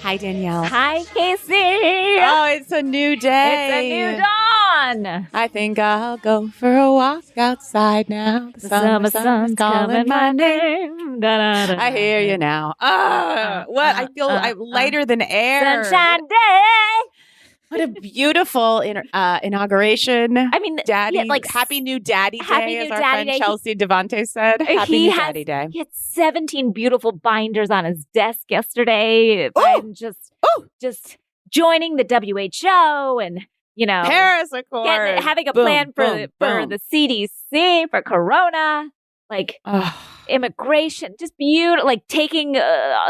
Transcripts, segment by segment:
Hi, Danielle. Hi, Casey. Oh, it's a new day. It's a new dawn. I think I'll go for a walk outside now. The summer sun's calling my name. Da, da, da, I hear you now. What? I feel I'm lighter than air. Sunshine day. What a beautiful inauguration. I mean, Daddy, yeah, like Happy New Daddy Day, Happy as New our Daddy friend Day. Chelsea Devante said. Happy New Daddy Day. He had 17 beautiful binders on his desk yesterday. Ooh. I'm just joining the WHO and, you know, Paris Accord. having a Boom, plan for boom, for boom. the CDC, for Corona, like immigration, just beautiful, like taking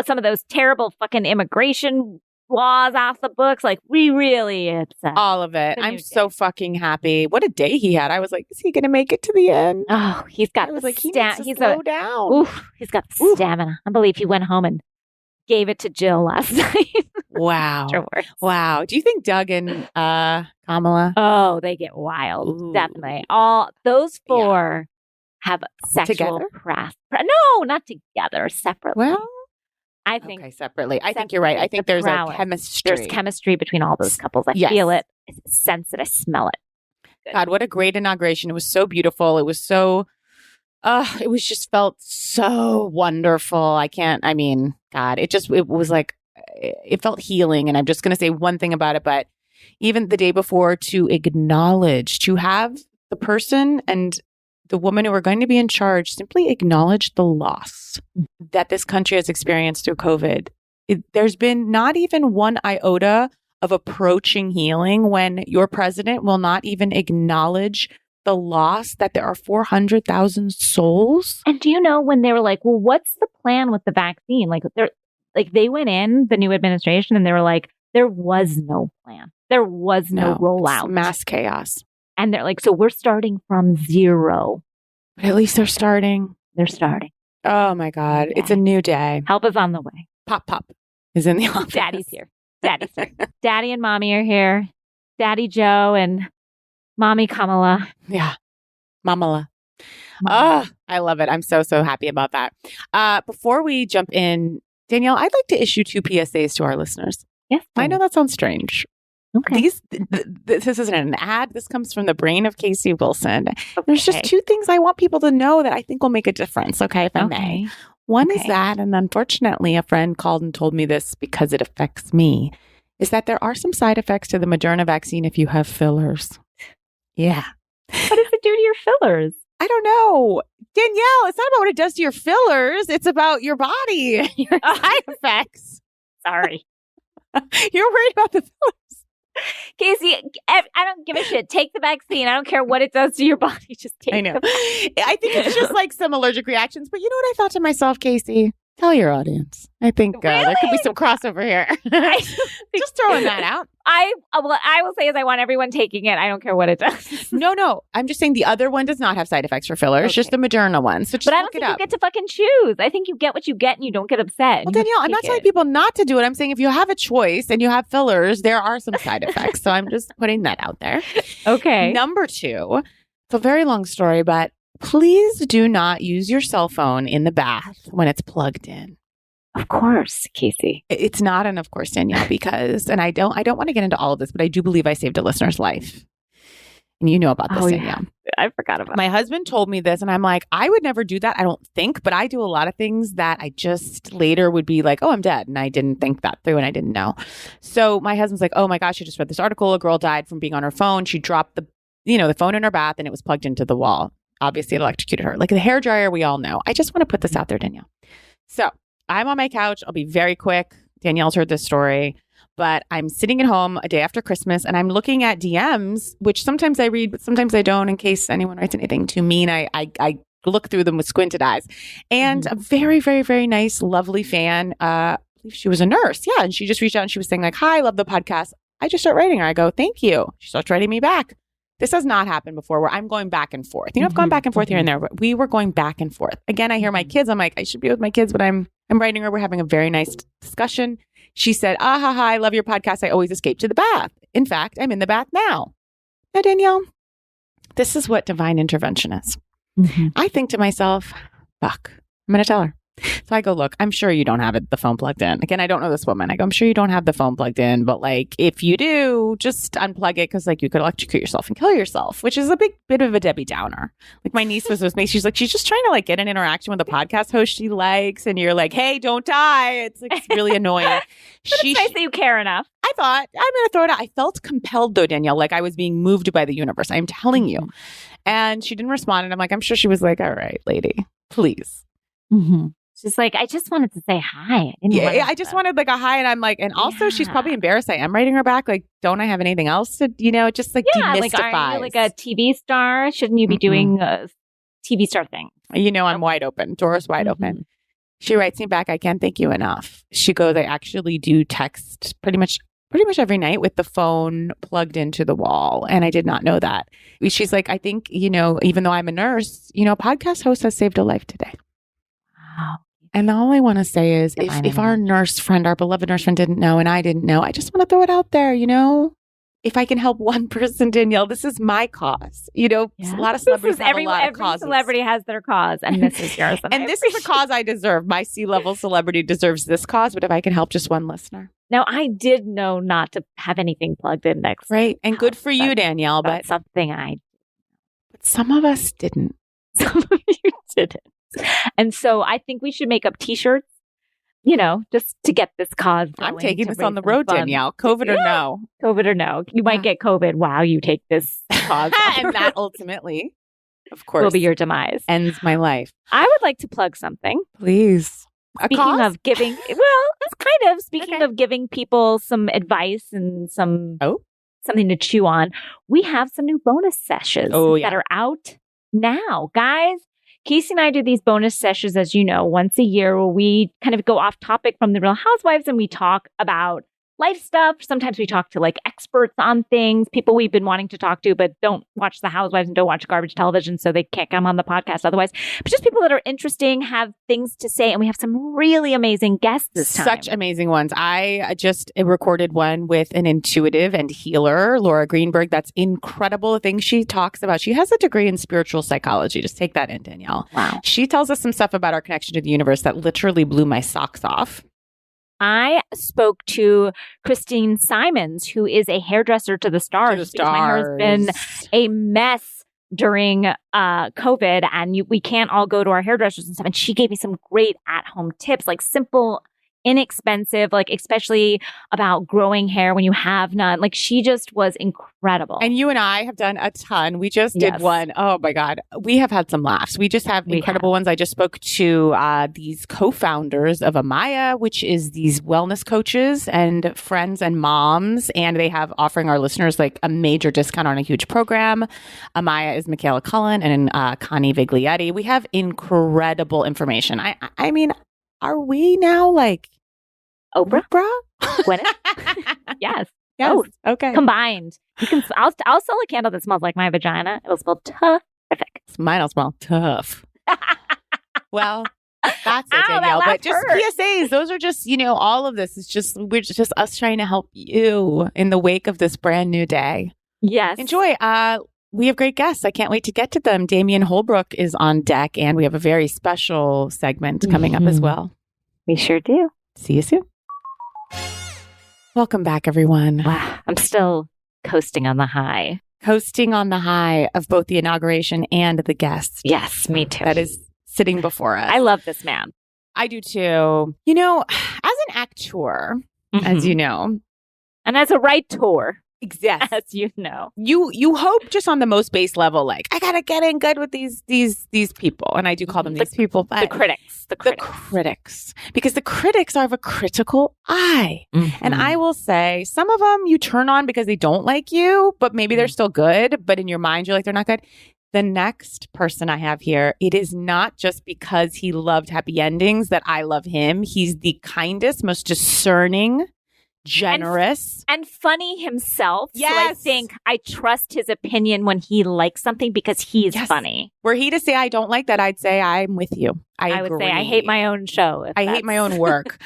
some of those terrible fucking immigration laws off the books. Like, we really, it's all of it. a I'm new so fucking happy. What a day he had. I was like, is he going to make it to the end? Oh, he's got I was the like, he needs to he's slow down. Oof, he's got the stamina. I believe he went home and gave it to Jill last night. Wow. Afterwards. Wow. Do you think Doug and Kamala? Oh, they get wild. Ooh. Definitely. All those four have sexual Together? No, not together. Separately. Well, I think okay, separately. I think you're right. I think there's a chemistry. There's chemistry between all those couples. I feel it. I sense it. I smell it. Good. God, what a great inauguration. It was so beautiful. It was so, it was just felt so wonderful. God, it was like, it felt healing. And I'm just going to say one thing about it, but even the day before, to acknowledge, to have the person and the woman who are going to be in charge simply acknowledge the loss that this country has experienced through COVID. There's been not even one iota of approaching healing when your president will not even acknowledge the loss that there are 400,000 souls. And do you know when they were like, well, what's the plan with the vaccine? They went in, the new administration, and they were like, there was no plan. There was no rollout. It's mass chaos. And they're like, so we're starting from zero. But at least they're starting. They're starting. Oh my God. Okay. It's a new day. Help is on the way. Pop is in the office. Daddy's here. Daddy and Mommy are here. Daddy Joe and Mommy Kamala. Yeah. Mamala. Oh, I love it. I'm so happy about that. Before we jump in, Danielle, I'd like to issue 2 PSAs to our listeners. Yes. I know that sounds strange. Okay. This isn't an ad. This comes from the brain of Casey Wilson. Okay. There's just 2 things I want people to know that I think will make a difference. Okay, if I may. One is that, and unfortunately, a friend called and told me this because it affects me, is that there are some side effects to the Moderna vaccine if you have fillers. Yeah. What does it do to your fillers? I don't know. Danielle, it's not about what it does to your fillers. It's about your body, your side effects. Sorry. You're worried about the fillers. Casey, I don't give a shit. Take the vaccine. I don't care what it does to your body. Just take it. I think it's just like some allergic reactions. But you know what I thought to myself, Casey? Tell your audience. I think there could be some crossover here. Just throwing that out. I will say is I want everyone taking it. I don't care what it does. No. I'm just saying the other one does not have side effects for fillers. Just the Moderna one. So just but I don't think you get to fucking choose. I think you get what you get and you don't get upset. Well, Danielle, I'm not telling people not to do it. I'm saying if you have a choice and you have fillers, there are some side effects. So I'm just putting that out there. Okay. Number 2, it's a very long story, but please do not use your cell phone in the bath when it's plugged in. Of course, Casey. It's not an of course, Danielle, because, and I don't want to get into all of this, but I do believe I saved a listener's life. And you know about this, Danielle. I forgot about My husband told me this, and I'm like, I would never do that. I don't think, but I do a lot of things that I just later would be like, oh, I'm dead. And I didn't think that through and I didn't know. So my husband's like, oh my gosh, I just read this article. A girl died from being on her phone. She dropped the phone in her bath and it was plugged into the wall. Obviously, it electrocuted her. Like the hairdryer, we all know. I just want to put this out there, Danielle. So I'm on my couch. I'll be very quick. Danielle's heard this story, but I'm sitting at home a day after Christmas and I'm looking at DMs, which sometimes I read, but sometimes I don't in case anyone writes anything too mean. I look through them with squinted eyes. And a very, very, very nice, lovely fan, I believe she was a nurse. Yeah. And she just reached out and she was saying like, hi, I love the podcast. I just start writing her. I go, thank you. She starts writing me back. This has not happened before where I'm going back and forth. I've gone back and forth here and there, but we were going back and forth. Again, I hear my kids. I'm like, I should be with my kids, but I'm writing her. We're having a very nice discussion. She said, I love your podcast. I always escape to the bath. In fact, I'm in the bath now. Now, Danielle, this is what divine intervention is. I think to myself, fuck, I'm going to tell her. So I go, look, I'm sure you don't have the phone plugged in. Again, I don't know this woman. I go, I'm sure you don't have the phone plugged in, but like, if you do, just unplug it because like you could electrocute yourself and kill yourself, which is a bit of a Debbie Downer. Like my niece was with me. She's like, she's just trying to like get an interaction with a podcast host she likes. And you're like, hey, don't die. It's like, it's really annoying. It's nice that you care enough. I thought, I'm going to throw it out. I felt compelled though, Danielle, like I was being moved by the universe. I'm telling you. And she didn't respond. And I'm like, I'm sure she was like, all right, lady, please. Mm-hmm. She's like, I just wanted to say hi. I just wanted like a hi. And I'm like, and also she's probably embarrassed. I am writing her back. Like, don't I have anything else to, just like demystify. Like, are you like a TV star? Shouldn't you be doing a TV star thing? I'm wide open. Door's wide open. She writes me back, I can't thank you enough. She goes, I actually do text pretty much every night with the phone plugged into the wall. And I did not know that. She's like, I think, even though I'm a nurse, podcast host has saved a life today. Wow. And all I want to say is if our nurse friend, our beloved nurse friend didn't know and I didn't know, I just want to throw it out there, If I can help one person, Danielle, this is my cause. A lot of celebrities have a lot of causes. Every celebrity has their cause, and this is yours. And this is a cause I deserve. My C-level celebrity deserves this cause, but if I can help just one listener. Now, I did know not to have anything plugged in next. Right. And good for you, Danielle. But something But some of us didn't. Some of you didn't. And so I think we should make up T-shirts, just to get this cause going. I'm taking this on the road, Danielle. COVID or no. COVID or no. You might get COVID while you take this cause. And that ultimately, of course, will be your demise. Ends my life. I would like to plug something. Please. Speaking of giving, speaking of giving people some advice and something to chew on, we have some new bonus sessions that are out now. Guys, Casey and I do these bonus sessions, as you know, once a year where we kind of go off topic from the Real Housewives and we talk about life stuff. Sometimes we talk to like experts on things, people we've been wanting to talk to, but don't watch the Housewives and don't watch garbage television, so they can't come on the podcast otherwise. But just people that are interesting, have things to say, and we have some really amazing guests this time. Such amazing ones. I just recorded one with an intuitive and healer, Laura Greenberg. That's incredible. The things she talks about. She has a degree in spiritual psychology. Just take that in, Danielle. Wow. She tells us some stuff about our connection to the universe that literally blew my socks off. I spoke to Christine Simons, who is a hairdresser to the stars. My hair has been a mess during COVID, and we can't all go to our hairdressers and stuff. And she gave me some great at-home tips, like simple, inexpensive, like especially about growing hair when you have none. Like she just was incredible. And you and I have done a ton. We just did one. Oh my God. We have had some laughs. We just have incredible ones. I just spoke to these co-founders of Amaya, which is these wellness coaches and friends and moms. And they have offering our listeners like a major discount on a huge program. Amaya is Michaela Cullen and Connie Viglietti. We have incredible information. I mean, are we now like Oprah? Gwyneth? Yes. Yes. Okay. Combined. I'll sell a candle that smells like my vagina. It'll smell terrific. Mine will smell tough. Well, that's it, Danielle. But just PSAs. Those are just, all of this is just, we're just us trying to help you in the wake of this brand new day. Yes. Enjoy. We have great guests. I can't wait to get to them. Damian Holbrook is on deck, and we have a very special segment coming up as well. We sure do. See you soon. Welcome back, everyone. Wow. I'm still coasting on the high. Coasting on the high of both the inauguration and the guests. Yes, me too. That is sitting before us. I love this man. I do too. As an actor, as you know. And as a writer. Yes. As you know. You hope just on the most base level, like, I gotta get in good with these people. And I do call them these people. But the critics. The critics. Because the critics are of a critical eye. Mm-hmm. And I will say, some of them you turn on because they don't like you, but maybe they're still good. But in your mind, you're like, they're not good. The next person I have here, it is not just because he loved happy endings that I love him. He's the kindest, most discerning, generous and funny himself. Yes. So I think I trust his opinion when he likes something because he is funny. Were he to say I don't like that, I'd say I'm with you. I would say I hate my own show. I hate my own work.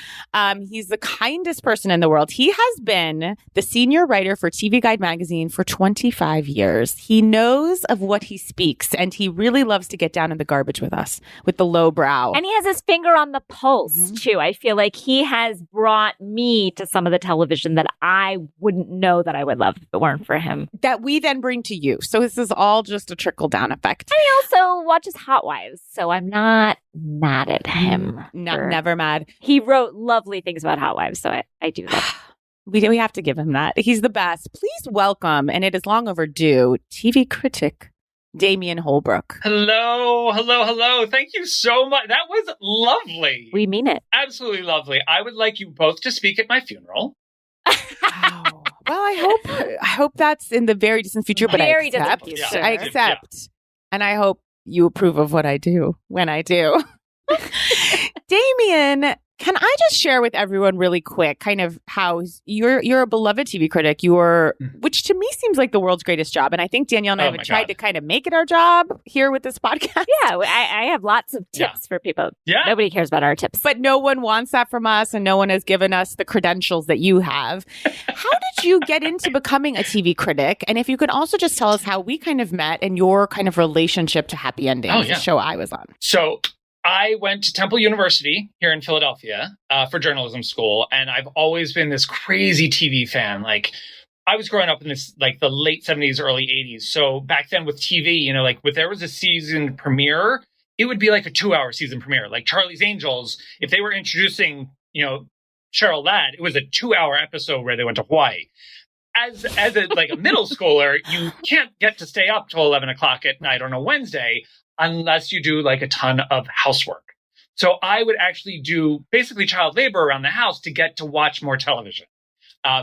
He's the kindest person in the world. He has been the senior writer for TV Guide magazine for 25 years. He knows of what he speaks, and he really loves to get down in the garbage with us, with the low brow. And he has his finger on the pulse, too. I feel like he has brought me to some of the television that I wouldn't know that I would love if it weren't for him. That we then bring to you. So this is all just a trickle-down effect. And he also watches Hot Wives, so I'm not mad at him. Never mad. He wrote lovely things about Hot Wives, so I do that. We have to give him that. He's the best. Please welcome, and it is long overdue, TV critic Damian Holbrook. Hello. Thank you so much. That was lovely. We mean it. Absolutely lovely. I would like you both to speak at my funeral. Wow. Well, I hope that's in the very distant future, but I accept. And I hope you approve of what I do when I do. Damian, can I just share with everyone really quick kind of how you're a beloved TV critic, which to me seems like the world's greatest job. And I think Danielle and I have tried to kind of make it our job here with this podcast. Yeah, I have lots of tips for people. Yeah. Nobody cares about our tips. But no one wants that from us, and no one has given us the credentials that you have. How did you get into becoming a TV critic? And if you could also just tell us how we kind of met and your kind of relationship to Happy Endings, the show I was on. So I went to Temple University here in Philadelphia for journalism school, and I've always been this crazy TV fan. Like, I was growing up in this, like, the late 70s, early 80s. So back then with TV, you know, like, if there was a season premiere, it would be like a 2-hour season premiere. Like Charlie's Angels, if they were introducing, you know, Cheryl Ladd, it was a 2-hour episode where they went to Hawaii. As a middle schooler, you can't get to stay up till 11 o'clock at night on a Wednesday unless you do like a ton of housework. So I would actually do basically child labor around the house to get to watch more television.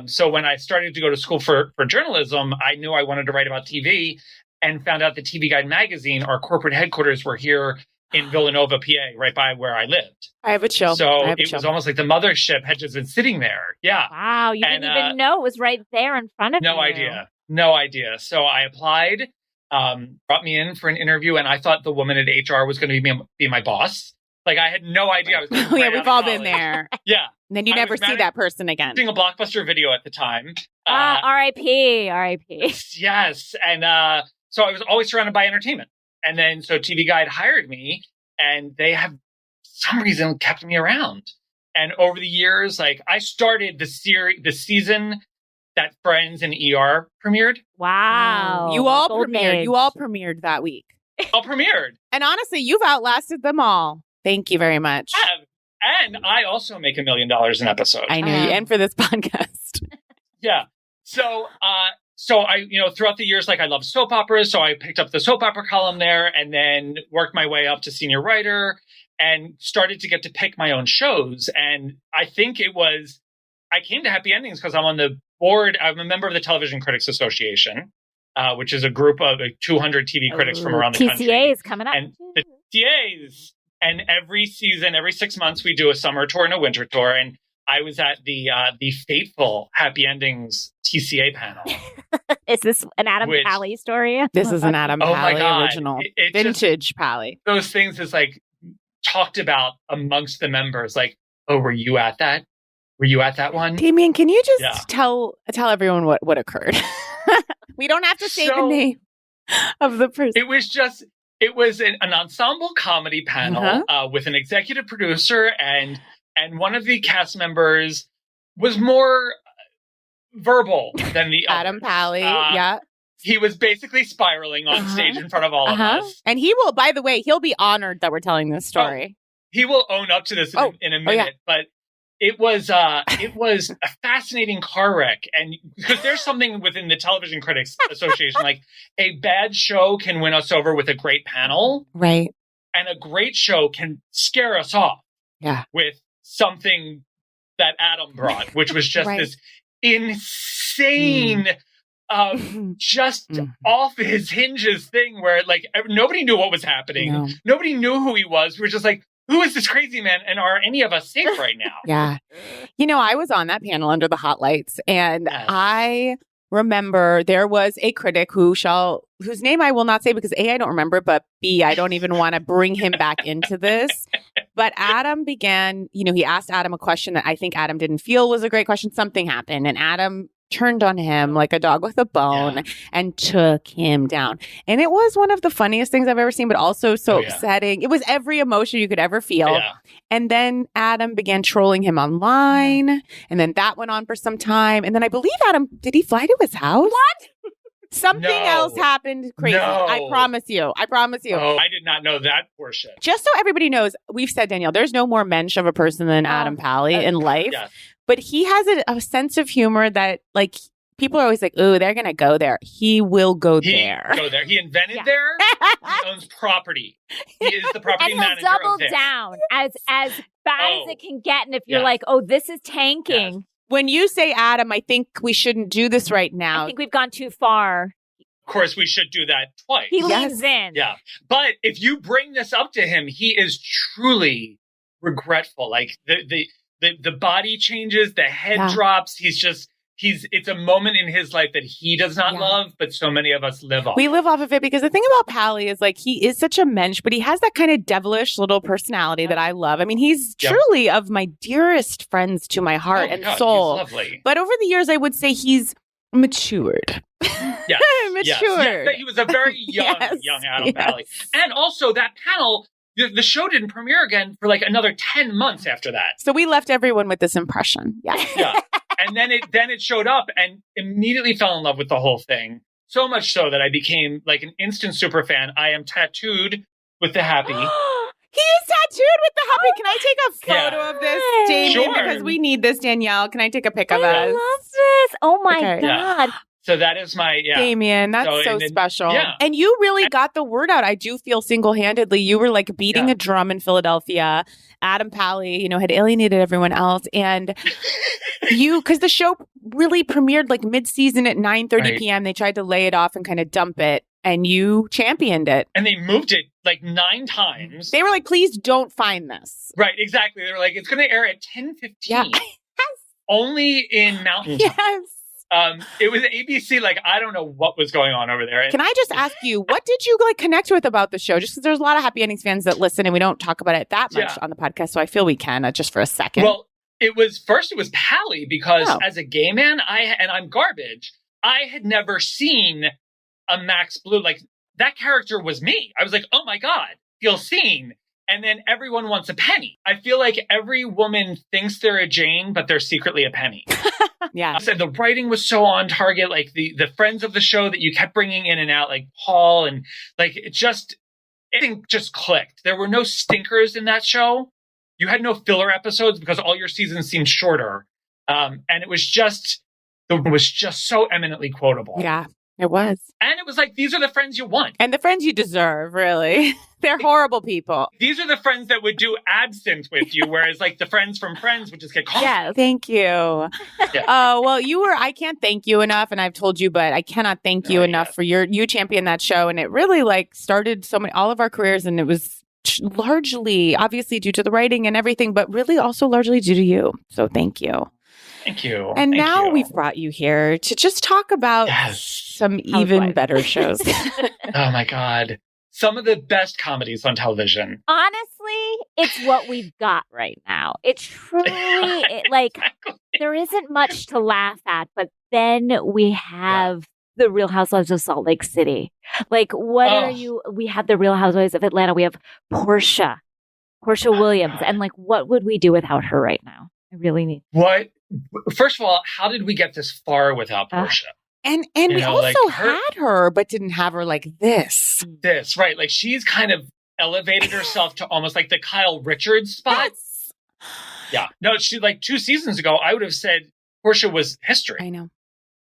So when I started to go to school for journalism, I knew I wanted to write about TV and found out that TV Guide magazine, our corporate headquarters, were here in Villanova, PA, right by where I lived. I have a chill. So it was almost like the mothership had just been sitting there. Yeah. Wow. You didn't even know it was right there in front of you. No idea. So I applied. Brought me in for an interview, and I thought the woman at HR was going to be my boss. Like, I had no idea I was going to we've all been there. Yeah. And then you never see that person again. Doing a Blockbuster video at the time. R.I.P. Yes. And so I was always surrounded by entertainment. And then so TV Guide hired me, and they have, for some reason, kept me around. And over the years, like, I started the season that Friends and ER premiered. Wow. You all premiered that week. All premiered. And honestly, you've outlasted them all. Thank you very much. And I also make $1 million an episode. I know you. And for this podcast. Yeah. So I, throughout the years, like, I love soap operas. So I picked up the soap opera column there and then worked my way up to senior writer and started to get to pick my own shows. And I think I came to Happy Endings because I'm on the board. I'm a member of the Television Critics Association, which is a group of 200 TV critics from around the country. TCA is coming up. And the TCAs. And every season, every 6 months, we do a summer tour and a winter tour. And I was at the fateful Happy Endings TCA panel. Is this an Adam Pally story? This is an Adam Pally original. Vintage Pally. Those things is like talked about amongst the members. Like, oh, were you at that? Were you at that one? Damian, can you just tell everyone what occurred? We don't have to say the name of the person. It was an ensemble comedy panel with an executive producer, and one of the cast members was more verbal than the Adam Pally. Yeah. He was basically spiraling on stage in front of all of us. And he will, by the way, he'll be honored that we're telling this story. He will own up to this in a minute, but it was a fascinating car wreck. And because there's something within the Television Critics Association, like a bad show can win us over with a great panel. Right. And a great show can scare us off with something that Adam brought, which was just this insane, just off his hinges thing where like nobody knew what was happening. No. Nobody knew who he was. We were just like, who is this crazy man? And are any of us safe right now? Yeah. I was on that panel under the hot lights, and I remember there was a critic whose name I will not say because A, I don't remember, but B, I don't even want to bring him back into this. But Adam began, he asked Adam a question that I think Adam didn't feel was a great question. Something happened and Adam turned on him like a dog with a bone and took him down. And it was one of the funniest things I've ever seen, but also so upsetting. It was every emotion you could ever feel. Yeah. And then Adam began trolling him online. And then that went on for some time. And then I believe Adam, did he fly to his house? What? Something else happened crazy. No. I promise you. Oh, I did not know that portion. Just so everybody knows, we've said, Danielle, there's no more mensch of a person than Adam Pally in life. Yes. But he has a sense of humor that, like, people are always like, "Ooh, they're gonna go there." He will go there. Go there. He invented there. He owns property. He is the property and manager. And he'll double of there. down as bad as it can get. And if you're like, "Oh, this is tanking." Yes. When you say, Adam, I think we shouldn't do this right now. I think we've gone too far. Of course, we should do that twice. He leans in. Yeah. But if you bring this up to him, he is truly regretful. Like the body changes, the head drops. It's a moment in his life that he does not love, but so many of us live off. We live off of it because the thing about Pally is like he is such a mensch, but he has that kind of devilish little personality that I love. I mean, he's truly of my dearest friends to my heart and soul. He's lovely. But over the years, I would say he's matured. Yes. Matured. Yes. He was a very young Adam Pally. And also that panel, the show didn't premiere again for like another 10 months after that. So we left everyone with this impression. Yeah. And then it showed up and immediately fell in love with the whole thing. So much so that I became like an instant super fan. I am tattooed with the happy. He is tattooed with the happy. Can I take a photo of this, Damien? Sure. Because we need this, Danielle. Can I take a pic of us? I love this. Oh my God. Yeah. So that is my, Damien, that's so special. Yeah. And you really got the word out. I do feel single-handedly. You were like beating a drum in Philadelphia. Adam Pally, had alienated everyone else. And because the show really premiered like mid-season at 9:30 p.m. They tried to lay it off and kind of dump it. And you championed it. And they moved it like 9 times. They were like, please don't find this. Right, exactly. They were like, it's going to air at 10:15. Yeah. Only in Mountain Time. Yes. It was ABC. Like, I don't know what was going on over there. Can I just ask you, what did you like connect with about the show? Just because there's a lot of Happy Endings fans that listen and we don't talk about it that much on the podcast. So I feel we can just for a second. Well, it was Pally because as a gay man, I'm garbage. I had never seen a Max Blue. Like that character was me. I was like, oh my God, feel seen. And then everyone wants a Penny. I feel like every woman thinks they're a Jane, but they're secretly a Penny. Yeah. So the writing was so on target, like the friends of the show that you kept bringing in and out, like Paul, and like everything just clicked. There were no stinkers in that show. You had no filler episodes because all your seasons seemed shorter. And it was just so eminently quotable. Yeah, it was. And it was like, these are the friends you want. And the friends you deserve, really. They're horrible people. These are the friends that would do absinthe with you, whereas like the friends from Friends would just get coffee. Yeah, thank you. Oh, well, I can't thank you enough, and I've told you, but I cannot thank you enough for you championed that show, and it really like started all of our careers, and it was largely, obviously, due to the writing and everything, but really also largely due to you. So thank you. Thank you. And now we've brought you here to just talk about some even better shows. Oh my God. Some of the best comedies on television. Honestly, it's what we've got right now. It truly, there isn't much to laugh at, but then we have the Real Housewives of Salt Lake City. Like, we have the Real Housewives of Atlanta. We have Portia Williams. And like, what would we do without her right now? I really need. What? First of all, how did we get this far without Portia? And we also had her, but didn't have her like this. This, right. Like she's kind of elevated herself to almost like the Kyle Richards spot. Yes. Yeah. No, she like 2 seasons ago, I would have said Portia was history. I know.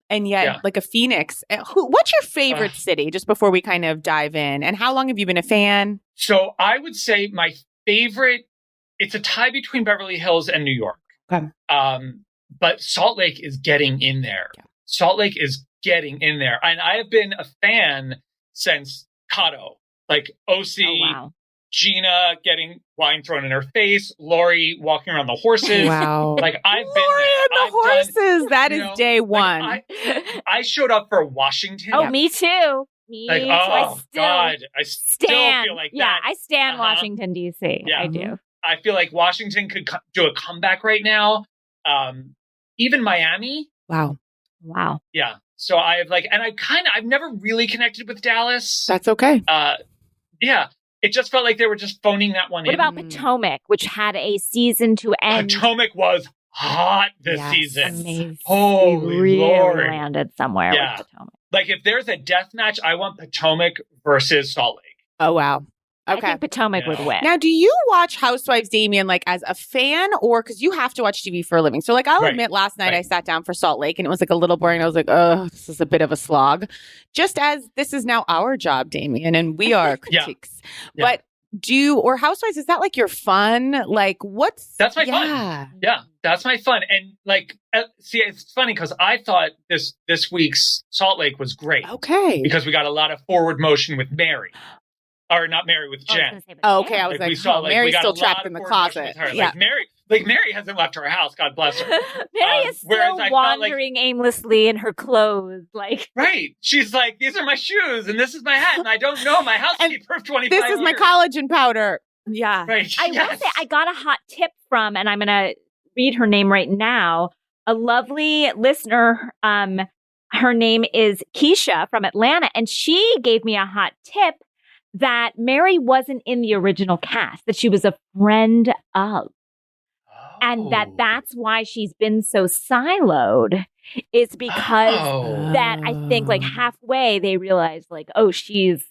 And yet, like a phoenix. What's your favorite city, just before we kind of dive in? And how long have you been a fan? So I would say my favorite, it's a tie between Beverly Hills and New York. Okay. But Salt Lake is getting in there. Yeah. Salt Lake is getting in there. And I have been a fan since Kato. Like OC, Gina getting wine thrown in her face, Lori walking around the horses. Wow. Like I've been there. I've choices. That is day one. Like, I showed up for Washington. Oh, me too. Me Like, too. oh God, I still Stan. feel like that. Yeah, I stand Washington D.C. Yeah. I do. I feel like Washington could do a comeback right now. Even Miami. Wow. Yeah. So I've never really connected with Dallas. That's okay. Yeah. It just felt like they were just phoning that one in. What about Potomac, which had a season to end? Potomac was hot this season. Amazing. Holy really Lord. landed somewhere with Potomac. Like if there's a death match, I want Potomac versus Salt Lake. Oh, wow. Okay. I think Potomac would win. Now, do you watch Housewives, Damian, like as a fan or because you have to watch TV for a living? So, like, I'll admit last night I sat down for Salt Lake and it was like a little boring. I was like, oh, this is a bit of a slog. Just as this is now our job, Damian, and we are critiques. But or Housewives, is that like your fun? Like, That's my fun. Yeah, that's my fun. And like, see, it's funny because I thought this week's Salt Lake was great. Okay. Because we got a lot of forward motion with Mary. Or not Mary, with Jen. Okay, I was like, Mary's still trapped in the closet. Yeah. Like Mary hasn't left her house. God bless her. Mary is still wandering aimlessly in her clothes. Like, right. She's like, these are my shoes and this is my hat and I don't know my housekeeper of 25 This is my collagen powder. Yeah. Right. I will say I got a hot tip from, and I'm going to read her name right now, a lovely listener. Her name is Keisha from Atlanta, and she gave me a hot tip that Mary wasn't in the original cast, that she was a friend of. And that's why she's been so siloed, is because that I think like halfway they realized like, oh, she's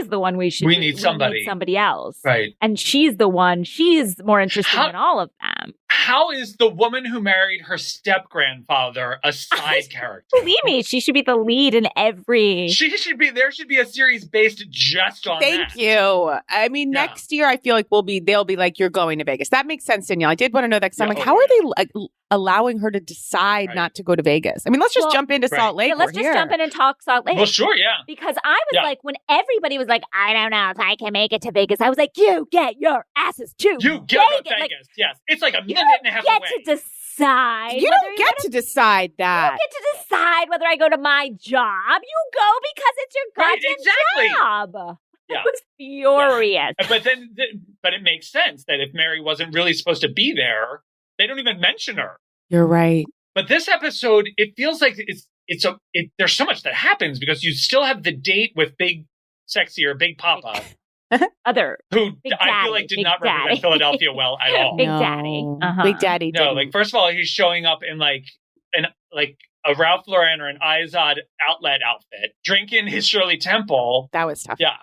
the one we need somebody else. Right. And she's more interesting than all of them. How is the woman who married her step-grandfather a side character? Believe me, she should be the lead in every... There should be a series based just on that. Thank you. I mean, next year I feel like they'll be like, you're going to Vegas. That makes sense, Danielle. I did want to know that because I'm like, how are they allowing her to decide not to go to Vegas? I mean, let's just jump into Salt Lake. Yeah, let's just jump in and talk Salt Lake. Well, sure, yeah. Because I was like, when everybody was like, I don't know if I can make it to Vegas, I was like, you get your asses to You get to Vegas. Like, yes. It's like a minute and a half away. You get to decide. You don't get to decide that. You don't get to decide whether I go to my job. You go because it's your goddamn job. Yeah. I was furious. Yeah. But it makes sense that if Mary wasn't really supposed to be there, they don't even mention her. You're right. But this episode, it feels like there's so much that happens because you still have the date with Big Sexy or Big Papa. Who I feel like did not represent Philadelphia well at all. Big Daddy. Big Daddy. No, like first of all, he's showing up in like a Ralph Lauren or an Izod outlet outfit, drinking his Shirley Temple. That was tough. Yeah.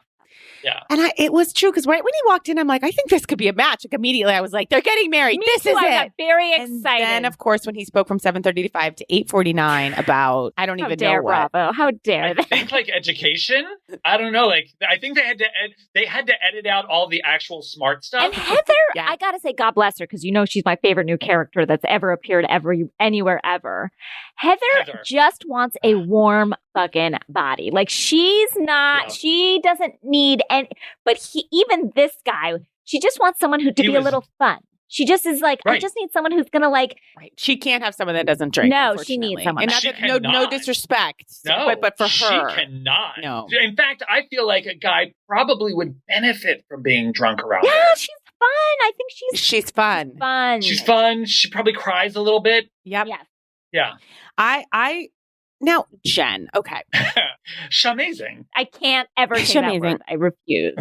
Yeah. And it was true because right when he walked in, I'm like, I think this could be a match. Like immediately I was like, they're getting married. This is it. I got very excited. And then, of course, when he spoke from 7:30 to 5 to 8:49 about, I don't even know what. Bravo. How dare they? I think like education. I don't know. Like I think they had to edit out all the actual smart stuff. And Heather, I gotta say, God bless her, because she's my favorite new character that's ever appeared anywhere ever. Heather just wants a warm fucking body. Like she's not. She doesn't need any. But even this guy, she just wants someone to be a little fun. She just is like, I just need someone who's gonna like. Right. She can't have someone that doesn't drink. No, she needs someone. And no disrespect. No, but for her, she cannot. No. In fact, I feel like a guy probably would benefit from being drunk around her. Yeah, she's fun. I think she's fun. She's fun. She probably cries a little bit. Yep. Yes. Yeah. Now, Jen, okay. Shamazing. I can't ever say that word. I refuse.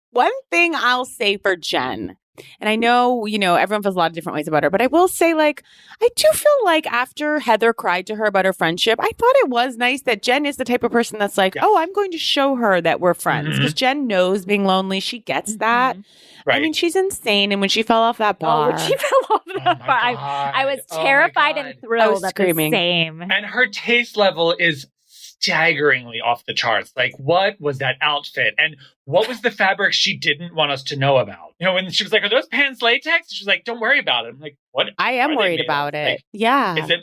One thing I'll say for Jen, and I know, everyone feels a lot of different ways about her, but I will say, like, I do feel like after Heather cried to her about her friendship, I thought it was nice that Jen is the type of person that's like, oh, I'm going to show her that we're friends. Because Jen knows being lonely. She gets that. Right. I mean, she's insane. And when she fell off that bar. She fell off that bar. I was terrified and thrilled at the same. And her taste level is staggeringly off the charts. Like, what was that outfit? And what was the fabric she didn't want us to know about? When she was like, are those pants latex? She was like, don't worry about it. I'm like, what? I am worried about it. Like, yeah. Is it?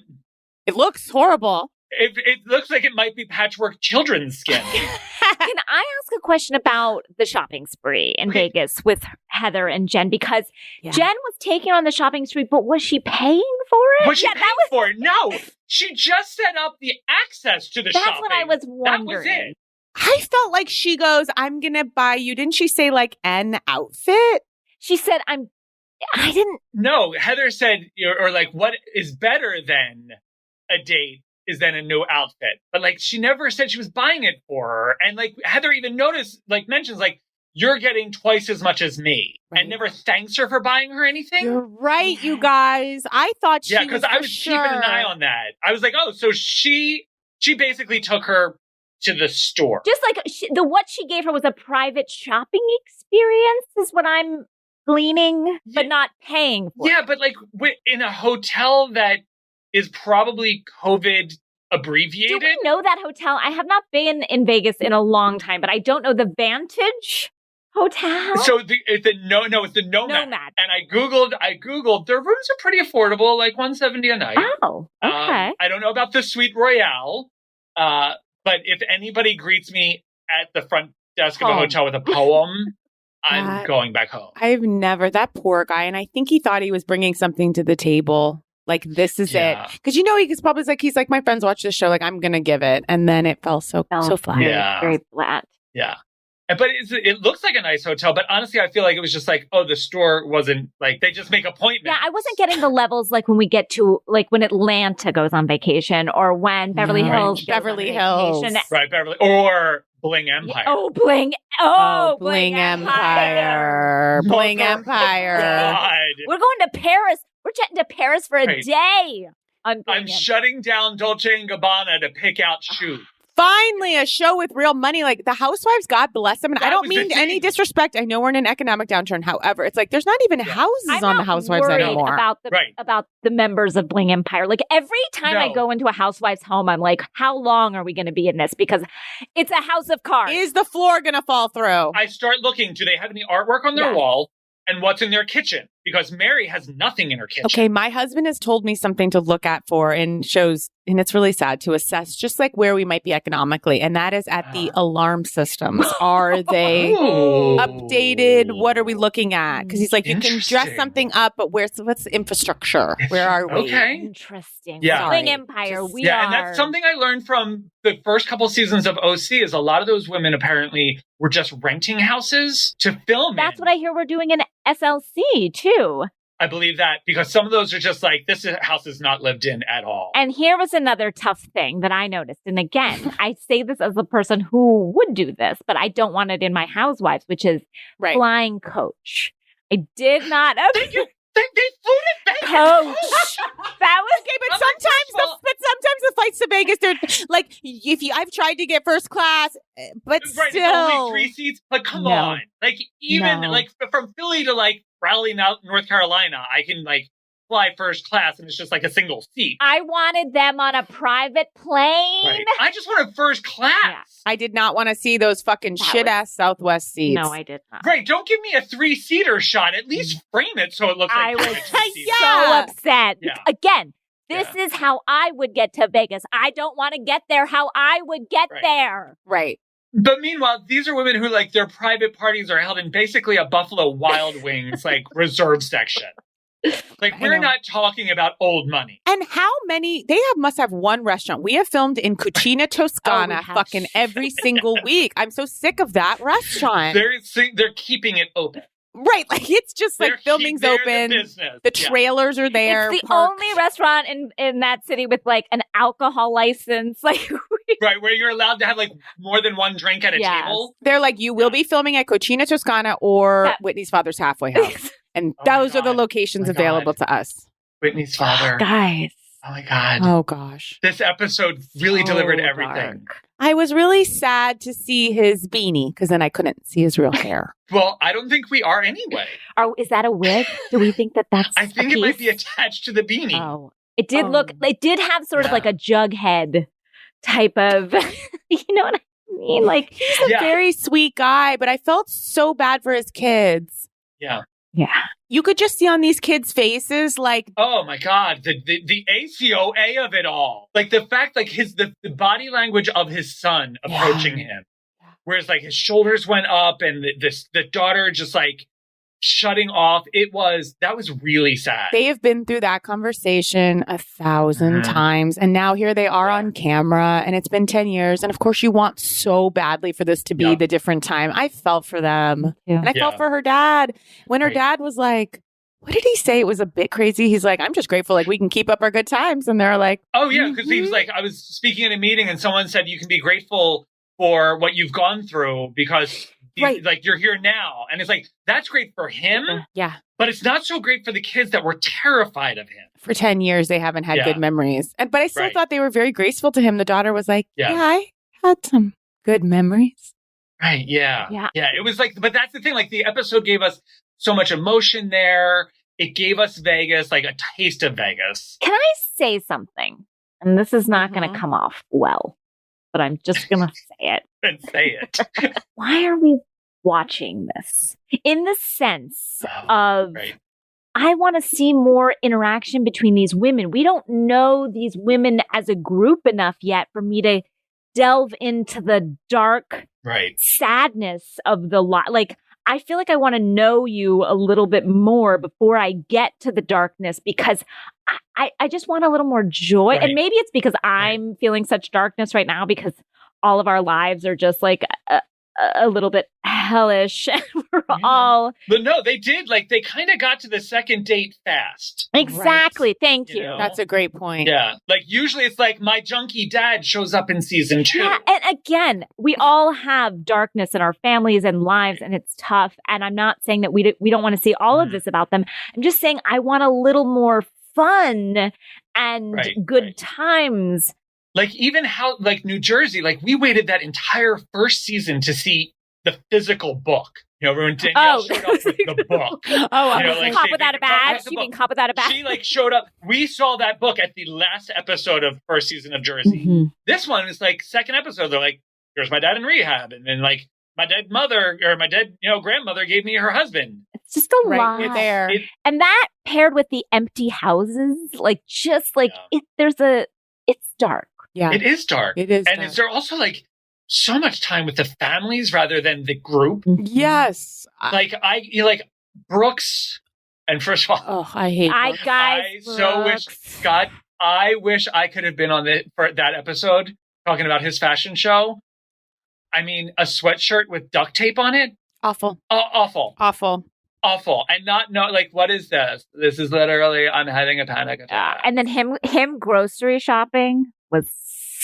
It looks horrible. It looks like it might be patchwork children's skin. Can I ask a question about the shopping spree in Vegas with Heather and Jen? Because Jen was taking on the shopping spree, but was she paying for it? Was she paying for it? No. She just set up the access to the shopping. That's what I was wondering. That was it. I felt like she goes, I'm going to buy you. Didn't she say like an outfit? She said, I didn't. No, Heather said, or like, what is better than a date is then a new outfit. But like, she never said she was buying it for her. And like, Heather even mentions like, you're getting twice as much as me, and never thanks her for buying her anything. You're right, you guys. I thought she was because I was keeping an eye on that. I was like, oh, so she basically took her to the store. Just like what she gave her was a private shopping experience is what I'm gleaning, but not paying for. Yeah, but like in a hotel that is probably COVID abbreviated. Do we know that hotel? I have not been in Vegas in a long time, but I don't know the Vantage Hotel. So it's the Nomad. And I googled. Their rooms are pretty affordable, like $170 a night. Oh, okay. I don't know about the Suite Royale, but if anybody greets me at the front desk of a hotel with a poem, I'm going back home. I've never, that poor guy, and I think he thought he was bringing something to the table. Like, this is it. Because, he's probably like, he's like, my friends watch this show, like, I'm going to give it. And then it fell so flat. Yeah. Very flat. Yeah. But it looks like a nice hotel. But honestly, I feel like it was just like, the store wasn't, like, they just make appointments. Yeah, I wasn't getting the levels like when we get to, like, when Atlanta goes on vacation or when Beverly Hills goes Beverly on Hills. vacation. Right, Beverly. Or Bling Empire. Bling Empire. Bling Empire. God. We're going to Paris. We're jetting to Paris for a day. I'm shutting down Dolce & Gabbana to pick out shoes. Finally, a show with real money. Like, the housewives, God bless them. And I don't mean any disrespect. I know we're in an economic downturn. However, it's like there's not even houses on the housewives anymore. About the members of Bling Empire. Like, every time I go into a housewife's home, I'm like, how long are we going to be in this? Because it's a house of cards. Is the floor going to fall through? I start looking. Do they have any artwork on their wall? And what's in their kitchen? Because Mary has nothing in her kitchen. Okay, my husband has told me something to look at for in shows, and it's really sad to assess just like where we might be economically, and that is at the alarm systems. Are they updated? What are we looking at? Because he's like, you can dress something up, but what's the infrastructure? Where are we? Okay. Interesting. Yeah. Bling Empire, and that's something I learned from the first couple seasons of OC is a lot of those women apparently were just renting houses to film That's what I hear we're doing in SLC, too. I believe that because some of those are just like, this house is not lived in at all. And here was another tough thing that I noticed. And again, I say this as a person who would do this, but I don't want it in my housewives, which is flying coach. I did not. They flew to Vegas. Coach. That was okay, but sometimes the flights to Vegas, they're like, I've tried to get first class, but still only 3 seats. Like, come on, like even like from Philly to like Raleigh, North Carolina, I can like fly first class, and it's just like a single seat. I wanted them on a private plane. Right. I just wanted first class. Yeah. I did not want to see those fucking shit-ass Southwest seats. No, I did not. Right, don't give me a 3-seater shot. At least frame it so it looks like I was so upset. Yeah. Again, this is how I would get to Vegas. I don't want to get there how I would get there. Right. But meanwhile, these are women who, like, their private parties are held in basically a Buffalo Wild Wings, like, reserve section. Like, we're not talking about old money. And how many, must have one restaurant. We have filmed in Cucina Toscana fucking every single week. I'm so sick of that restaurant. They're keeping it open. Right, like it's just like filming's open. The trailers are there. It's the only restaurant in that city with like an alcohol license. Like right, where you're allowed to have like more than one drink at a table. They're like, you will be filming at Cucina Toscana or Whitney's Father's Halfway House. And those are the locations available to us. Whitney's Father. Guys. Oh my God. Oh gosh. This episode really delivered everything. I was really sad to see his beanie because then I couldn't see his real hair. Well, I don't think we are anyway. Is that a wig? Do we think that's I think it might be attached to the beanie. Oh. It did it did have sort of like a Jughead type of, you know what I mean? Like, he's a very sweet guy, but I felt so bad for his kids. Yeah. Yeah. you could just see on these kids' faces, like, oh my God, the ACOA of it all. Like the fact, like the body language of his son approaching him. Whereas like his shoulders went up and the daughter just like shutting off. That was really sad. they have been through that conversation 1,000 times. And now here they are on camera, and it's been 10 years. And of course, you want so badly for this to be the different time. I felt for them. And I felt for her dad. When her dad was like, what did he say? It was a bit crazy. He's like, I'm just grateful like we can keep up our good times. And they're like, oh, yeah, because he was like, I was speaking in a meeting and someone said you can be grateful for what you've gone through because like you're here now. And it's like, that's great for him. Yeah. But it's not so great for the kids that were terrified of him. For 10 years, they haven't had good memories. But I still thought they were very graceful to him. The daughter was like, I had some good memories. Right. Yeah. It was like, but that's the thing. Like the episode gave us so much emotion there. It gave us Vegas, like a taste of Vegas. Can I say something? And this is not going to come off well, but I'm just going to say it. And say it. Why are we watching this? In the sense of, I want to see more interaction between these women. We don't know these women as a group enough yet for me to delve into the dark sadness of the lot. Like, I feel like I want to know you a little bit more before I get to the darkness because I just want a little more joy. And maybe it's because I'm feeling such darkness right now because all of our lives are just like a little bit hellish. We're all. But no, they did. Like, they kind of got to the second date fast. Exactly. Thank you. That's a great point. Yeah. Like, usually it's like my junkie dad shows up in season 2. Yeah. And again, we all have darkness in our families and lives, and it's tough. And I'm not saying that we don't want to see all of this about them. I'm just saying I want a little more fun and good times. Like, even how, like, New Jersey, like, we waited that entire first season to see the physical book. You know, when Danielle showed up with the book. Cop without a badge? You mean Cop without a badge? She, like, showed up. We saw that book at the last episode of first season of Jersey. Mm-hmm. This one is, like, second episode. They're like, here's my dad in rehab. And then, like, my dead mother, or my dead, grandmother gave me her husband. It's just a lot there. And that paired with the empty houses, like, just, like, it's dark. Yeah. It is dark. It is. And is there also like so much time with the families rather than the group? Yes. Like Brooks, and first of all, I hate Brooks. I wish I could have been on for that episode talking about his fashion show. I mean, a sweatshirt with duct tape on it. Awful. Awful. Awful. Awful. And not know, like, what is this? This is literally, I'm having a panic attack. And then him grocery shopping was.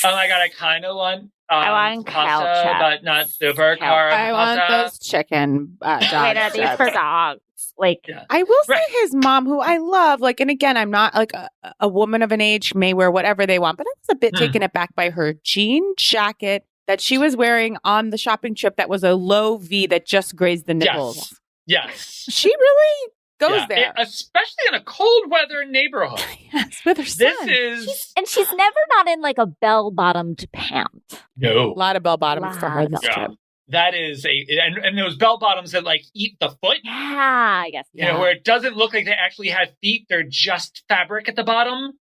Oh my God, I kind of want I want pasta, but not super carb. I want those chicken dogs. These for dogs. Like, I will say his mom, who I love, like, and again, I'm not like a woman of an age may wear whatever they want, but I was a bit taken aback by her jean jacket that she was wearing on the shopping trip that was a low V that just grazed the nipples. Yes. She really goes there. Especially in a cold weather neighborhood. Yes, with her son. She's never not in like a bell-bottomed pant. No. A lot of bell-bottoms for her this trip. That is and those bell-bottoms that like eat the foot. Yeah, I guess. You know, where it doesn't look like they actually have feet. They're just fabric at the bottom.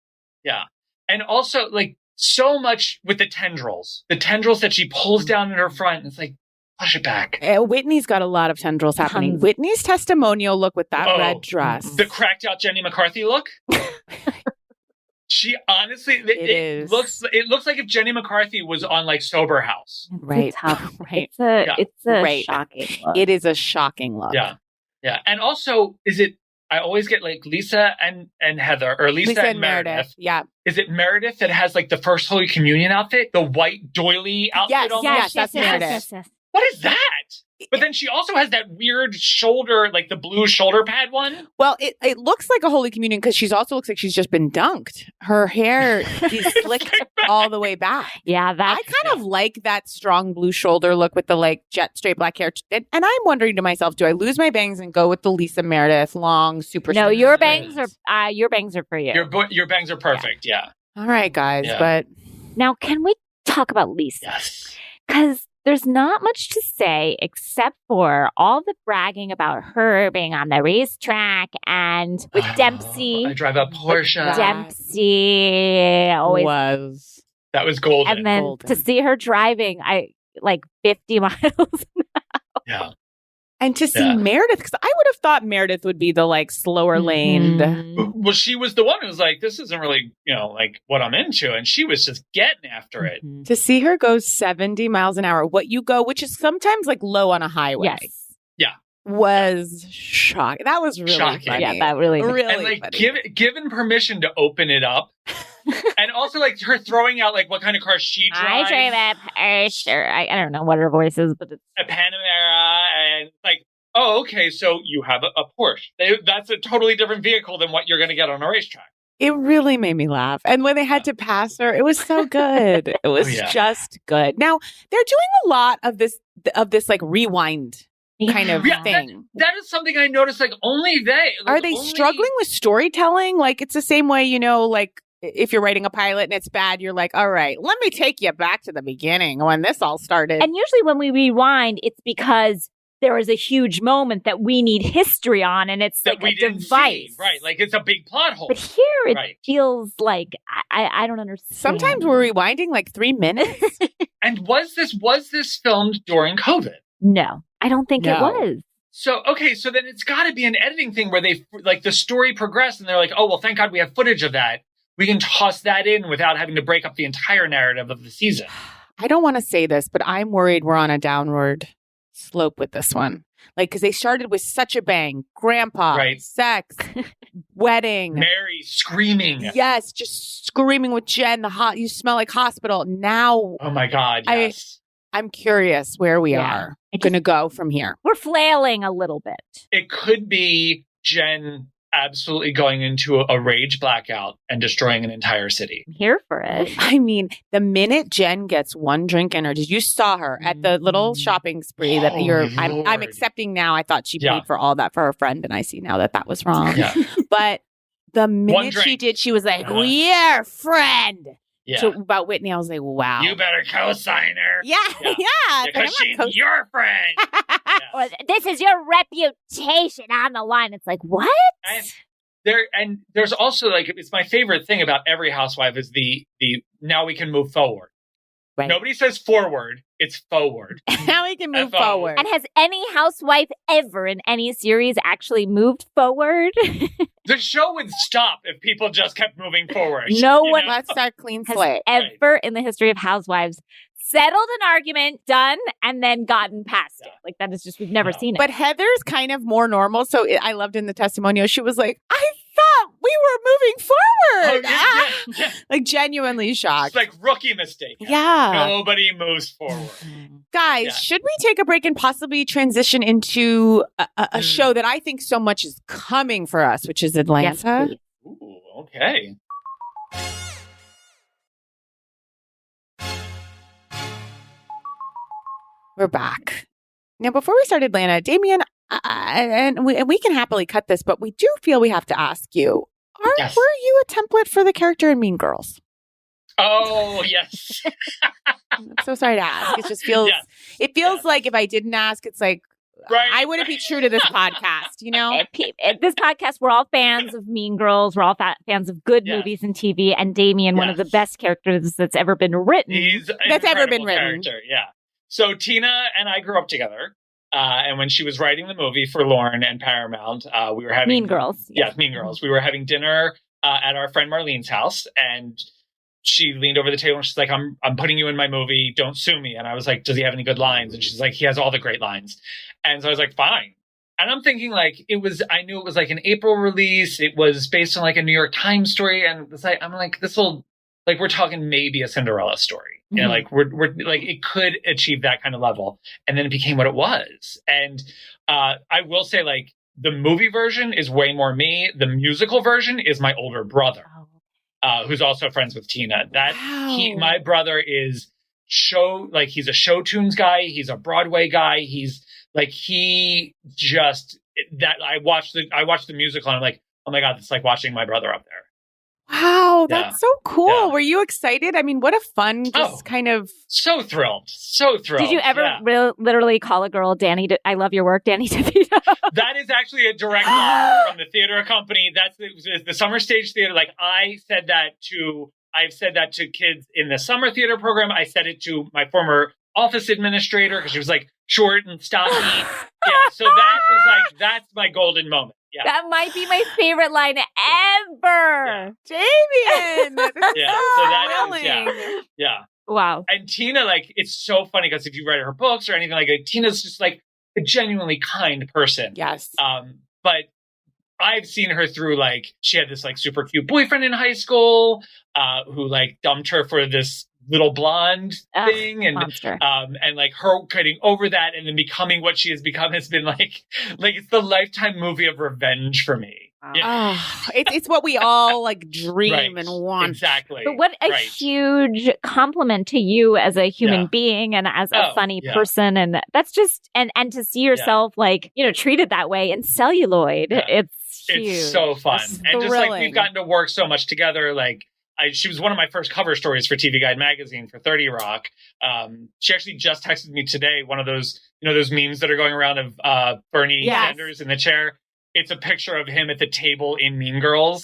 Yeah. And also like so much with the tendrils. The tendrils that she pulls down in her front. It's like, push it back. Whitney's got a lot of tendrils happening. Whitney's testimonial look with that red dress. The cracked out Jenny McCarthy look. She honestly, it looks like if Jenny McCarthy was on like Sober House. Right. Right. It's a shocking look. It is a shocking look. Yeah. Yeah. And also, I always get like Lisa and Heather, or Lisa and Meredith. Yeah. Is it Meredith that has like the first Holy Communion outfit? The white doily outfit? Yes, that's Meredith. Yes. What is that? But then she also has that weird shoulder, like the blue shoulder pad one. Well, it looks like a Holy Communion because she also looks like she's just been dunked. Her hair is slicked all the way back. Yeah, I kind of like that strong blue shoulder look with the like jet straight black hair. And I'm wondering to myself, do I lose my bangs and go with the Lisa Meredith long super? No, your bangs are for you. Your bangs are perfect. Yeah. All right, guys. Yeah. But now, can we talk about Lisa? Yes. Because there's not much to say except for all the bragging about her being on the racetrack and with Dempsey. I drive a Porsche. Dempsey always That was golden. And then to see her driving, 50 miles an hour. Yeah. And to see Meredith, because I would have thought Meredith would be the slower laned. Well, she was the one who was like, this isn't really, what I'm into. And she was just getting after it. To see her go 70 miles an hour, what you go, which is sometimes low on a highway. Yes. Yeah. Was shocking. That was really shocking. funny. Yeah, that really And given permission to open it up. And also her throwing out what kind of car she drives. I drive a Porsche. I don't know what her voice is, but it's a Panamera, and oh, okay, so you have a Porsche. That's a totally different vehicle than what you're going to get on a racetrack. It really made me laugh. And when they had to pass her, it was so good. It was just good. Now, they're doing a lot of this rewind kind of thing. That is something I noticed, only they. Are they struggling with storytelling? It's the same way, if you're writing a pilot and it's bad, you're like, all right, let me take you back to the beginning when this all started. And usually when we rewind, it's because there is a huge moment that we need history on, and it's that a device. See. Right, it's a big plot hole. But here it feels like, I don't understand. Sometimes we're rewinding 3 minutes. And was this filmed during COVID? No, I don't think it was. So, okay, so then it's got to be an editing thing where they, the story progressed and they're like, oh, well, thank God we have footage of that. We can toss that in without having to break up the entire narrative of the season. I don't want to say this, but I'm worried we're on a downward slope with this one. Because they started with such a bang. Grandpa, sex, wedding. Mary screaming. Yes, just screaming with Jen. You smell like hospital. Now. Oh, my God, yes. I'm curious where we are going to go from here. We're flailing a little bit. It could be Jen absolutely going into a rage blackout and destroying an entire city. I'm here for it. I mean, the minute Jen gets one drink in her, you saw her at the little shopping spree that I'm accepting now. I thought she paid for all that for her friend, and I see now that was wrong. Yeah. But the minute she did, she was like, "We're friend." Yeah. So about Whitney, I was like, wow. You better co-sign her. Yeah. Because she's your friend. Or, this is your reputation on the line. It's like, what? And there's also it's my favorite thing about every housewife is the now we can move forward. Right. Nobody says forward. It's forward. Now we can move forward. And has any housewife ever in any series actually moved forward? The show would stop if people just kept moving forward. No one Let's start clean slate. Ever in the history of Housewives settled an argument, done, and then gotten past it. That is just, we've never seen it. But Heather's kind of more normal. So I loved in the testimonial, she was like, I thought we were moving forward. Genuinely shocked. It's rookie mistake. Yeah. Nobody moves forward. Guys, should we take a break and possibly transition into a show that I think so much is coming for us, which is Atlanta? Yes, ooh, okay. We're back. Now, before we start Atlanta, Damian, and we can happily cut this, but we do feel we have to ask you, were you a template for the character in Mean Girls? Oh, yes. I'm so sorry to ask. It just feels, like if I didn't ask, it's like, I wouldn't be true to this podcast, At this podcast, we're all fans of Mean Girls. We're all fans of good movies and TV. And Damian, one of the best characters that's ever been written. That's ever been written. Yeah. So Tina and I grew up together. And when she was writing the movie for Lauren and Paramount, we were having Mean Girls. Yes, Mean Girls. We were having dinner at our friend Marlene's house, and she leaned over the table and she's like, I'm putting you in my movie. Don't sue me. And I was like, does he have any good lines? And she's like, he has all the great lines. And so I was like, fine. And I'm thinking I knew it was an April release. It was based on a New York Times story. And I'm like, we're talking maybe a Cinderella story. Mm-hmm. We're it could achieve that kind of level. And then it became what it was. And I will say the movie version is way more me. The musical version is my older brother. Who's also friends with Tina. My brother is he's a show tunes guy. He's a Broadway guy. He's I watched the musical and I'm like, oh my God, it's like watching my brother up there. Wow, that's so cool. Yeah. Were you excited? I mean, what a fun, kind of. So thrilled. So thrilled. Did you ever literally call a girl, Danny, I love your work, Danny DeVito? That is actually a direct from the theater company. That's the Summer Stage Theater. Like I've said that to kids in the summer theater program. I said it to my former office administrator because she was like short and stocky. So that was like, that's my golden moment. Yeah. That might be my favorite line ever. Damian! So that is, yeah. Wow. And Tina, like, it's so funny because if you read her books or anything like that, Tina's just like a genuinely kind person. Yes. But I've seen her through, like, she had this like super cute boyfriend in high school who like dumped her for this little blonde thing, and like her getting over that and then becoming what she has become has been like it's the lifetime movie of revenge for me. Wow. Yeah. It's what we all like dream and want. Exactly. But what a huge compliment to you as a human being and as a funny person. And that's just, and to see yourself like, treated that way in celluloid. It's huge. It's so fun. And just like we've gotten to work so much together, like she was one of my first cover stories for TV Guide magazine for 30 Rock. She actually just texted me today, one of those, those memes that are going around of Bernie Sanders in the chair. It's a picture of him at the table in Mean Girls.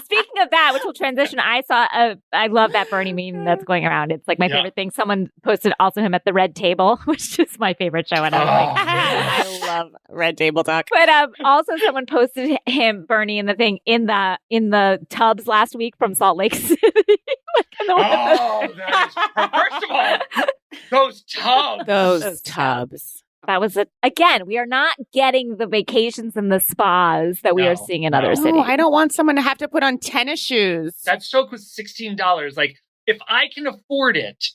Speaking of that, which will transition, I love that Bernie meme that's going around. It's like my favorite thing. Someone posted also him at the Red Table, which is my favorite show. And I love Red Table Talk. But also someone posted him, Bernie, in the thing in the tubs last week from Salt Lake City. That is, first of all, those tubs. That was again, we are not getting the vacations and the spas that we are seeing in other cities. I don't want someone to have to put on tennis shoes. That soak was $16. Like, if I can afford it,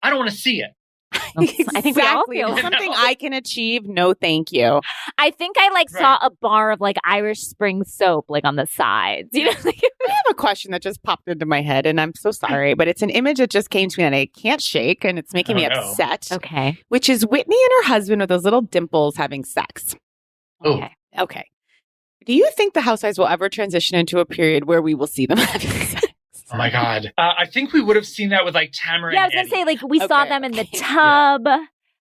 I don't want to see it. Exactly. I think we all feel something I can achieve. No, thank you. I think I saw a bar of like Irish Spring soap like on the sides. I have a question that just popped into my head, and I'm so sorry, but it's an image that just came to me and I can't shake, and it's making me upset. Okay, which is Whitney and her husband with those little dimples having sex. Okay. Do you think the Housewives will ever transition into a period where we will see them having sex? Oh my God. I think we would have seen that with like Tamara. Yeah, I was going to say, like, we saw them in the tub.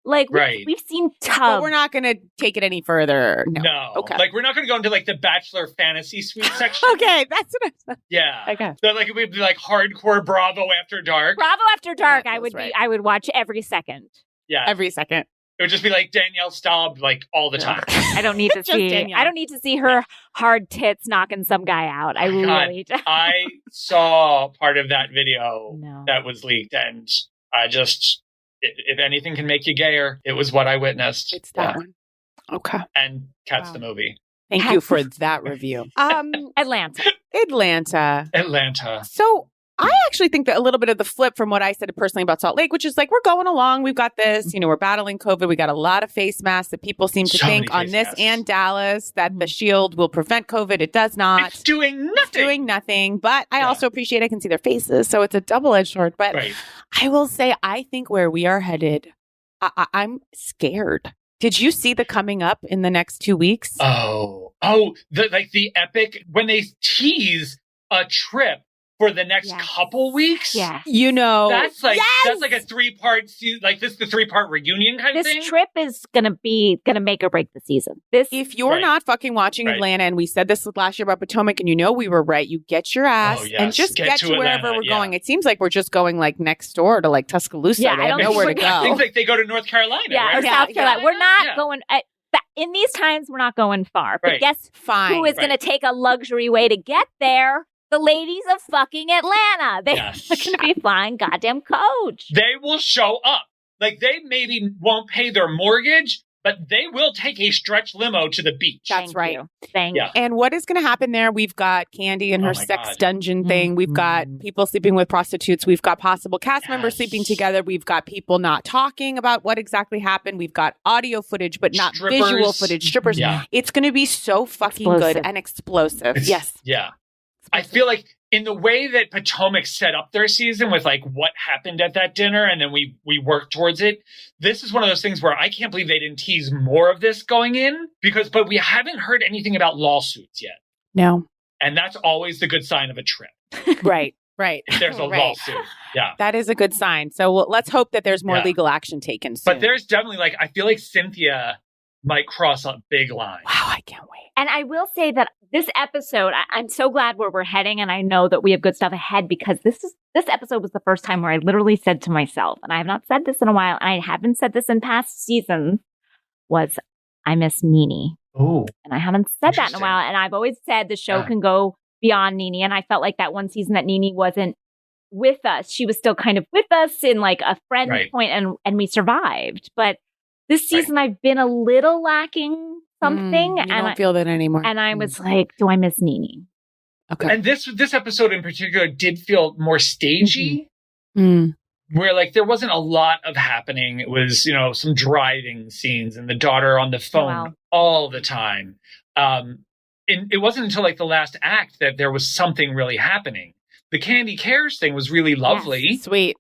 Like, we've seen tub. But we're not going to take it any further. No. Okay. Like, we're not going to go into like the Bachelor fantasy suite section. Okay. That's what I said. Yeah. Okay. So like, it would be like hardcore Bravo After Dark. Bravo After Dark. I would watch every second. Yeah. Every second. It would just be like Danielle Staub like all the time. I don't need to see. I don't need to see her hard tits knocking some guy out. I really don't. I saw part of that video that was leaked, and I just, if anything can make you gayer, it was what I witnessed. It's that one. Okay. And Cats the movie. Thank you for that review. Atlanta. So I actually think that a little bit of the flip from what I said personally about Salt Lake, which is like, we're going along. We've got this, we're battling COVID. We got a lot of face masks that people seem to think on this and Dallas that the shield will prevent COVID. It does not. It's doing nothing. But I also appreciate I can see their faces. So it's a double-edged sword. But I will say, I think where we are headed, I'm scared. Did you see the coming up in the next 2 weeks? The epic, when they tease a trip for the next couple weeks. Yeah. That's like a 3-part like this is the 3-part reunion kind of thing. This trip is gonna make or break the season. If you're not fucking watching Atlanta, and we said this last year about Potomac, and we were right, you get your ass and just get to wherever we're going. It seems like we're just going like next door to like Tuscaloosa. Yeah, I don't know where to go. I think like they go to North Carolina. Or South Carolina. We're not going in these times, we're not going far. But guess who is gonna take a luxury way to get there? The ladies of fucking Atlanta. They're going to be flying goddamn coach. They will show up. Like, they maybe won't pay their mortgage, but they will take a stretch limo to the beach. That's right. Thank you. And what is going to happen there? We've got Candy and her sex dungeon thing. We've got people sleeping with prostitutes. We've got possible cast members sleeping together. We've got people not talking about what exactly happened. We've got audio footage, but not visual footage. Strippers. Yeah. It's going to be so fucking good and explosive. Yeah. I feel like in the way that Potomac set up their season with like what happened at that dinner and then we worked towards it, this is one of those things where I can't believe they didn't tease more of this going in but we haven't heard anything about lawsuits yet. No. And that's always the good sign of a trip. Right. Right. If there's a lawsuit. Yeah. That is a good sign. So let's hope that there's more legal action taken soon. But there's definitely I feel like Cynthia might cross a big line. Wow, I can't wait. And I will say that this episode, I'm so glad where we're heading, and I know that we have good stuff ahead, because this episode was the first time where I literally said to myself, and I have not said this in a while, and I haven't said this in past seasons, was I miss Nene. Oh. And I haven't said that in a while. And I've always said the show can go beyond Nene. And I felt like that one season that Nene wasn't with us, she was still kind of with us in like a friend point, and we survived. But this season I've been a little lacking something. You don't feel that anymore. And I was like, do I miss Nene? Okay. And this episode in particular did feel more stagey. Where there wasn't a lot of happening. It was, some driving scenes and the daughter on the phone all the time. It wasn't until the last act that there was something really happening. The Candy Cares thing was really lovely. Yes, sweet.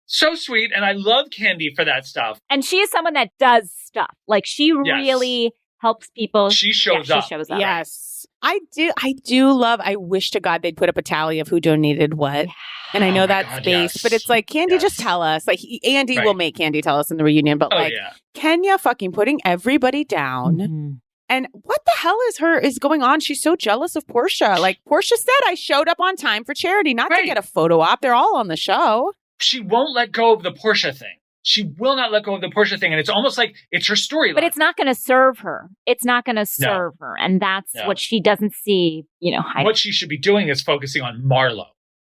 So sweet. And I love Candy for that stuff. And she is someone that does stuff. She really helps people. She shows up. Yes. I do love, I wish to God they'd put up a tally of who donated what. And I know that's based, but it's Candy, just tell us. Andy will make Candy tell us in the reunion, but Kenya fucking putting everybody down. Mm-hmm. And what the hell is going on? She's so jealous of Portia. Portia said, I showed up on time for charity, not to get a photo op. They're all on the show. She won't let go of the Portia thing. She will not let go of the Portia thing. And it's almost like it's her storyline. But it's not going to serve her. It's not going to serve her. And that's what she doesn't see, What she should be doing is focusing on Marlo.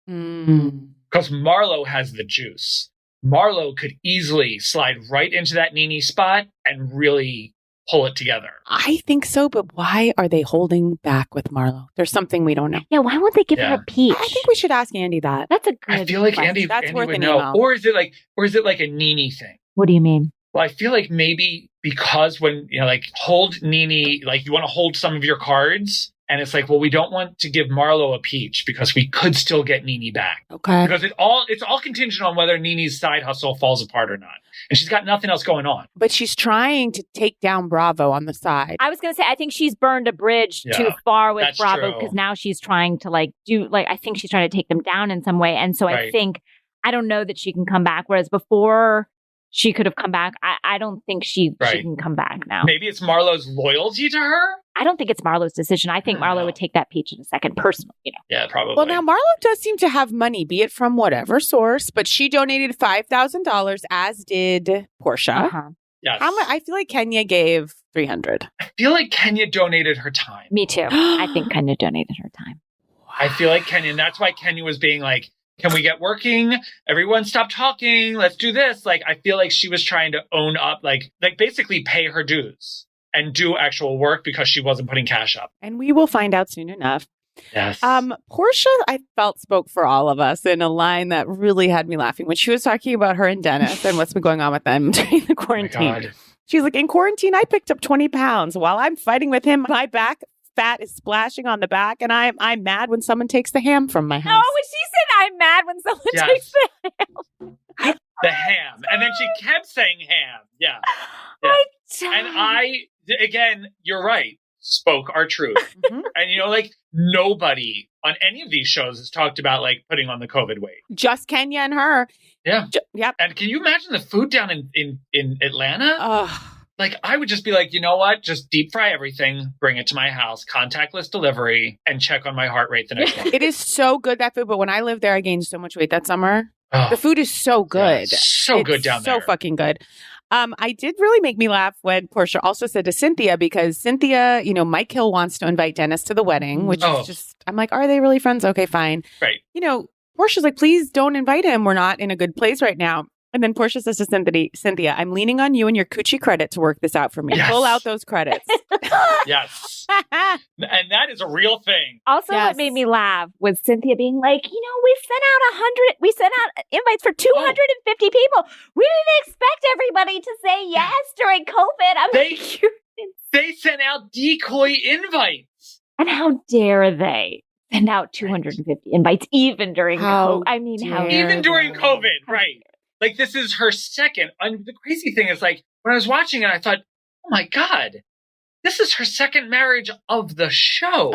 Because Marlo has the juice. Marlo could easily slide right into that Nene spot and really pull it together. I think so, but why are they holding back with Marlo? There's something we don't know. Yeah, why won't they give her a peach? I think we should ask Andy that. That's a good I feel like question. Andy That's worth would an know. email. Or is it like a Nene thing? What do you mean? Well, I feel like maybe because when, hold Nene, you want to hold some of your cards. And it's we don't want to give Marlo a peach because we could still get Nene back. Okay. Because it's all contingent on whether Nene's side hustle falls apart or not. And she's got nothing else going on. But she's trying to take down Bravo on the side. I was going to say, I think she's burned a bridge too far with Bravo, because now she's trying to I think she's trying to take them down in some way. And so I think, I don't know that she can come back. Whereas before she could have come back, I don't think she can come back now. Maybe it's Marlo's loyalty to her? I don't think it's Marlo's decision. I think Marlo would take that peach in a second, personally. Yeah, probably. Well, now Marlo does seem to have money, be it from whatever source, but she donated $5,000, as did Portia. Uh-huh. Yes. I feel like Kenya gave $300. I feel like Kenya donated her time. Me too. I think Kenya donated her time. I feel like Kenya, and that's why Kenya was being can we get working? Everyone stop talking. Let's do this. I feel like she was trying to own up, basically pay her dues and do actual work because she wasn't putting cash up. And we will find out soon enough. Yes. Portia, I felt, spoke for all of us in a line that really had me laughing when she was talking about her and Dennis and what's been going on with them during the quarantine. She's like, in quarantine, I picked up 20 pounds. While I'm fighting with him, my back fat is splashing on the back, and I'm mad when someone takes the ham from my house. Oh, when she said, I'm mad when someone takes the ham. The ham. And then she kept saying ham. Yeah. And again, you're right, spoke our truth. Mm-hmm. And, nobody on any of these shows has talked about, putting on the COVID weight. Just Kenya and her. Yeah. Yep. And can you imagine the food down in Atlanta? Oh. I would just be you know what? Just deep fry everything, bring it to my house, contactless delivery, and check on my heart rate the next morning. It is so good, that food. But when I lived there, I gained so much weight that summer. The food is so good. Yeah, good down there. So fucking good. I did really make me laugh when Portia also said to Cynthia, because Cynthia, Mike Hill wants to invite Dennis to the wedding, which is just, I'm like, are they really friends? Okay, fine. Right. Portia's like, please don't invite him. We're not in a good place right now. And then Portia says to Cynthia, I'm leaning on you and your coochie credit to work this out for me. Yes. Pull out those credits. Yes. And that is a real thing. Also, what made me laugh was Cynthia being like, we sent out invites for 250 people. We didn't expect everybody to say yes during COVID. I'm they sent out decoy invites. And how dare they send out 250 invites even during COVID? I mean, even during COVID, right? This is her second. The crazy thing is, when I was watching it, I thought, oh my God, this is her second marriage of the show.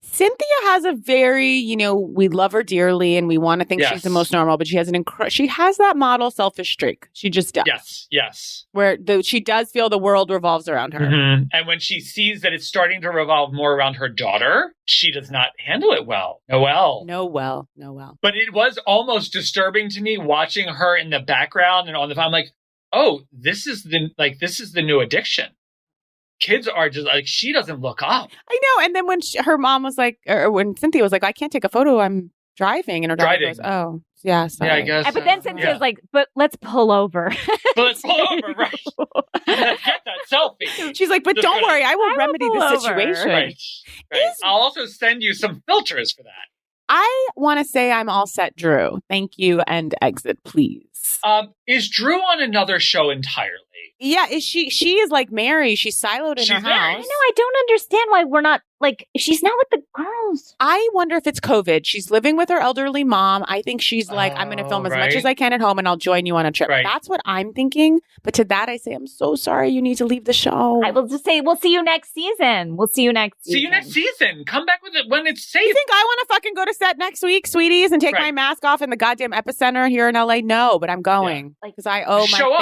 Cynthia has a very, we love her dearly and we want to think she's the most normal, but she has she has that model selfish streak. She just does. Yes. Where she does feel the world revolves around her. Mm-hmm. And when she sees that it's starting to revolve more around her daughter, she does not handle it well. Noelle. But it was almost disturbing to me watching her in the background and on the phone. I'm like, oh, this is the new addiction. Kids are just like, she doesn't look up. I know. And then when her mom was like, or when Cynthia was like, I can't take a photo, I'm driving. And her daughter goes, oh, yeah, sorry. Yeah, I guess. But then Cynthia's like, but let's pull over. Right. Let's get that selfie. She's like, but don't worry, I will remedy the situation. Right. I'll also send you some filters for that. I want to say I'm all set, Drew. Thank you, and exit, please. Is Drew on another show entirely? Yeah, is she is like Mary. She's siloed in her house. I know. I don't understand why we're not she's not with the girls. I wonder if it's COVID. She's living with her elderly mom. I think she's like, I'm going to film as much as I can at home and I'll join you on a trip. Right. That's what I'm thinking. But to that, I say, I'm so sorry. You need to leave the show. I will just say, we'll see you next season. See you next season. Come back with it when it's safe. You think I want to fucking go to set next week, sweeties, and take my mask off in the goddamn epicenter here in LA? No, but I'm going because I owe my fans. Show up.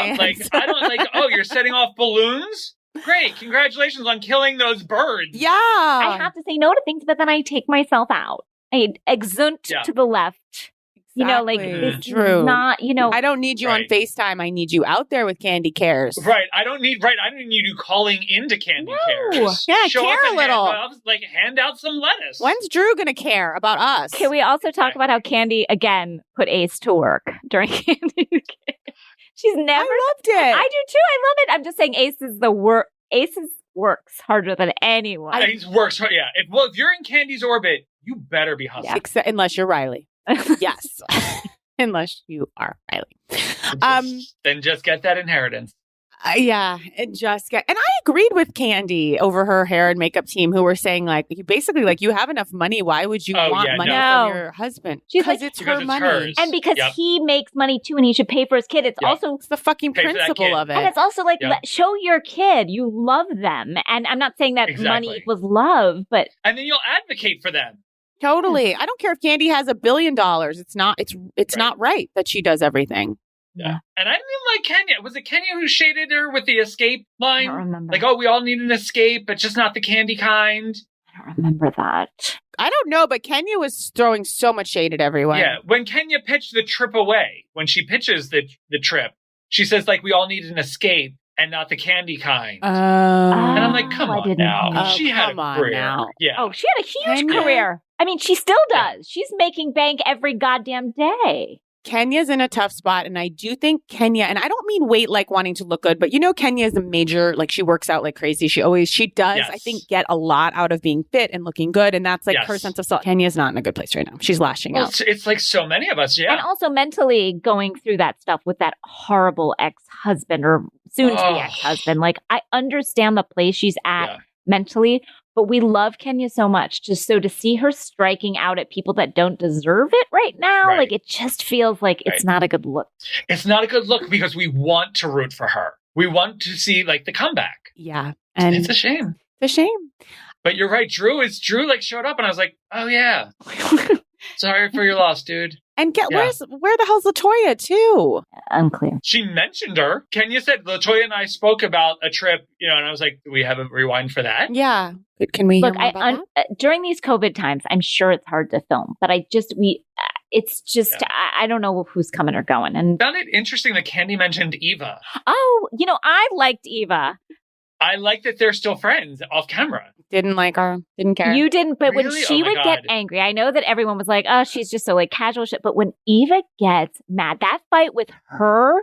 I don't oh, you're setting off balloons? Great. Congratulations on killing those birds. Yeah. I have to say no to things, but then I take myself out. I exunt to the left. Exactly. This True. is not, I don't need you on FaceTime. I need you out there with Candy Cares. Right. I don't need you calling into Candy Cares. Yeah, Show care up a little. Hand out some lettuce. When's Drew going to care about us? Can we also talk about how Candy, again, put Ace to work during Candy's She's never. I loved it. I do too. I love it. I'm just saying Ace is the work. Ace works harder than anyone. Ace works hard. Yeah. If you're in Candy's orbit, you better be hustling. Except unless you're Riley. Yes. Unless you are Riley. Then just get that inheritance. And I agreed with Candy over her hair and makeup team who were saying you have enough money. Why would you want money from your husband? Because it's her money. Hers. And because he makes money too and he should pay for his kid. It's also the fucking principle of it. And it's also show your kid you love them. And I'm not saying that money equals love, but. And then you'll advocate for them. Totally. I don't care if Candy has $1 billion. It's not right that she does everything. Yeah. And I didn't even like Kenya. Was it Kenya who shaded her with the escape line? I don't remember. Like, oh, we all need an escape, but just not the candy kind. I don't remember that. I don't know, but Kenya was throwing so much shade at everyone. Yeah. When Kenya pitched the trip away, when she pitches the trip, she says, we all need an escape and not the candy kind. And I'm like, come on now. She had a career. Now. Yeah. Oh, she had a huge career. I mean, she still does. Yeah. She's making bank every goddamn day. Kenya's in a tough spot, and I do think Kenya, and I don't mean weight like wanting to look good, but Kenya is a major, she works out like crazy. She does, I think, get a lot out of being fit and looking good, and that's her sense of self. Kenya's not in a good place right now. She's lashing out. It's like so many of us, yeah. And also mentally going through that stuff with that horrible ex-husband or soon-to-be ex-husband. I understand the place she's at mentally, but we love Kenya so much. Just so to see her striking out at people that don't deserve it right now, it just feels like it's not a good look. It's not a good look because we want to root for her. We want to see the comeback. Yeah. And it's a shame. It's a shame. But you're right. Drew showed up and I was like, oh yeah. Sorry for your loss, dude. And where the hell's LaToya too? Unclear. She mentioned her. Kenya said LaToya and I spoke about a trip, and I was like, do we have a rewind for that? Yeah. Can we hear more about that? During these COVID times, I'm sure it's hard to film, but I don't know who's coming or going. And I found it interesting that Candy mentioned Eva. Oh, I liked Eva. I like that they're still friends off camera. Didn't like her. Didn't care. You didn't, but really? When she would get angry, I know that everyone was like, oh, she's just so casual shit. But when Eva gets mad, that fight with her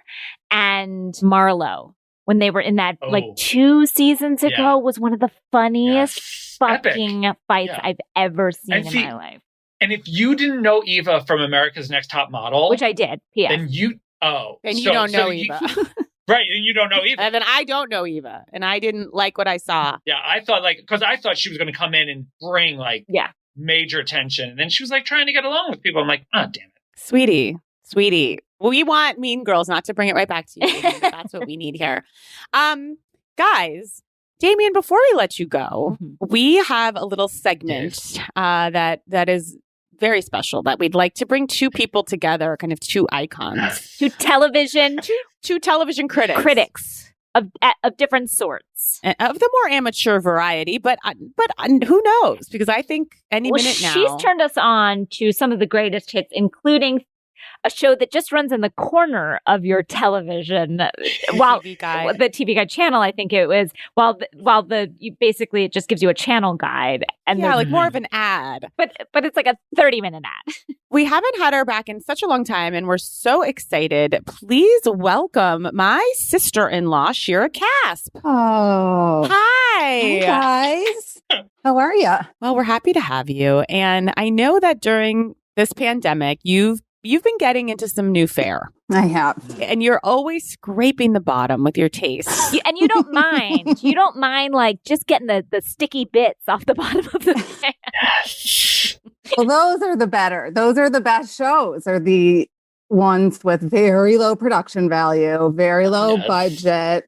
and Marlo, when they were in that 2 seasons ago, was one of the funniest fucking fights I've ever seen in my life. And if you didn't know Eva from America's Next Top Model, which I did, then you don't know Eva. Right, and you don't know Eva. And then I don't know Eva, and I didn't like what I saw. Yeah, I thought because I thought she was going to come in and bring major attention, and then she was trying to get along with people. I'm like, oh damn it, sweetie, we want Mean Girls, not to bring it right back to you. That's what we need here, guys. Damian, before we let you go, we have a little segment that is very special that we'd like to bring two people together, kind of two icons. Two television critics of different sorts. Of the more amateur variety, but who knows? Because I think any minute now. She's turned us on to some of the greatest hits, including a show that just runs in the corner of your television, TV Guide. The TV Guide channel, I think it was. Basically it just gives you a channel guide, and like more of an ad. But it's like a 30-minute ad. We haven't had her back in such a long time, and we're so excited. Please welcome my sister-in-law, Shira Caspe. Oh, hi guys. How are you? Well, we're happy to have you, and I know that during this pandemic, you've been getting into some new fare. I have. And you're always scraping the bottom with your taste. And you don't mind. You don't mind, like, just getting the sticky bits off the bottom of the pan. Well, those are the better. Those are the best shows, are the ones with very low production value, very low budget.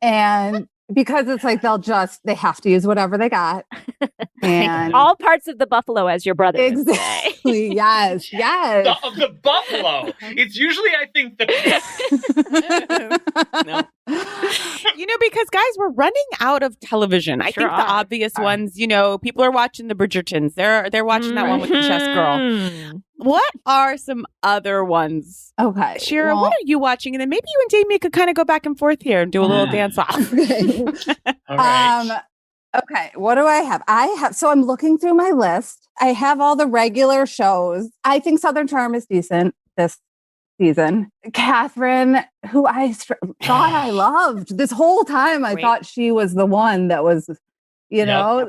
And because it's like they have to use whatever they got. And all parts of the buffalo, as your brother would say. Exactly. Yes. Of the buffalo. It's usually, I think, the No. Because guys, we're running out of television. I think the obvious ones, people are watching the Bridgertons. They're watching that one with the chess girl. What are some other ones? Okay. Shira, what are you watching? And then maybe you and Damian could kind of go back and forth here and do a little dance off. Okay. All right. Okay, what do I have? So I'm looking through my list. I have all the regular shows. I think Southern Charm is decent this season. Catherine, who I thought I loved this whole time. I thought she was the one that was, They're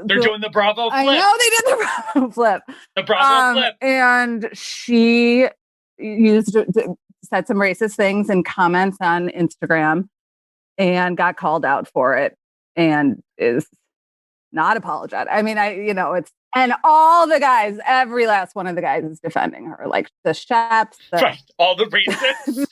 doing the Bravo flip. I know they did the Bravo flip. The Bravo flip. And she said some racist things in comments on Instagram and got called out for it and is not apologetic. I mean, and all the guys, every last one of the guys is defending her, like the chefs, right? All the racists,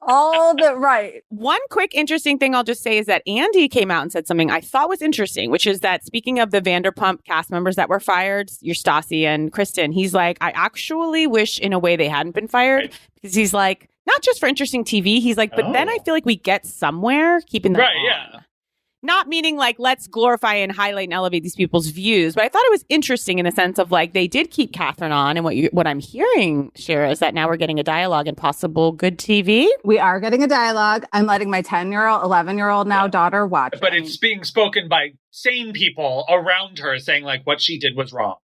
all the right. One quick interesting thing I'll just say is that Andy came out and said something I thought was interesting, which is that speaking of the Vanderpump cast members that were fired, your Stassi and Kristen, he's like, I actually wish in a way they hadn't been fired because he's like, not just for interesting TV. He's like, but then I feel like we get somewhere keeping them on. Yeah. Not meaning like, let's glorify and highlight and elevate these people's views. But I thought it was interesting in the sense of like, they did keep Catherine on. And what I'm hearing, Shira, is that now we're getting a dialogue and possible good TV. We are getting a dialogue. I'm letting my 10-year-old, 11-year-old now daughter watch it. But it's being spoken by sane people around her saying like what she did was wrong.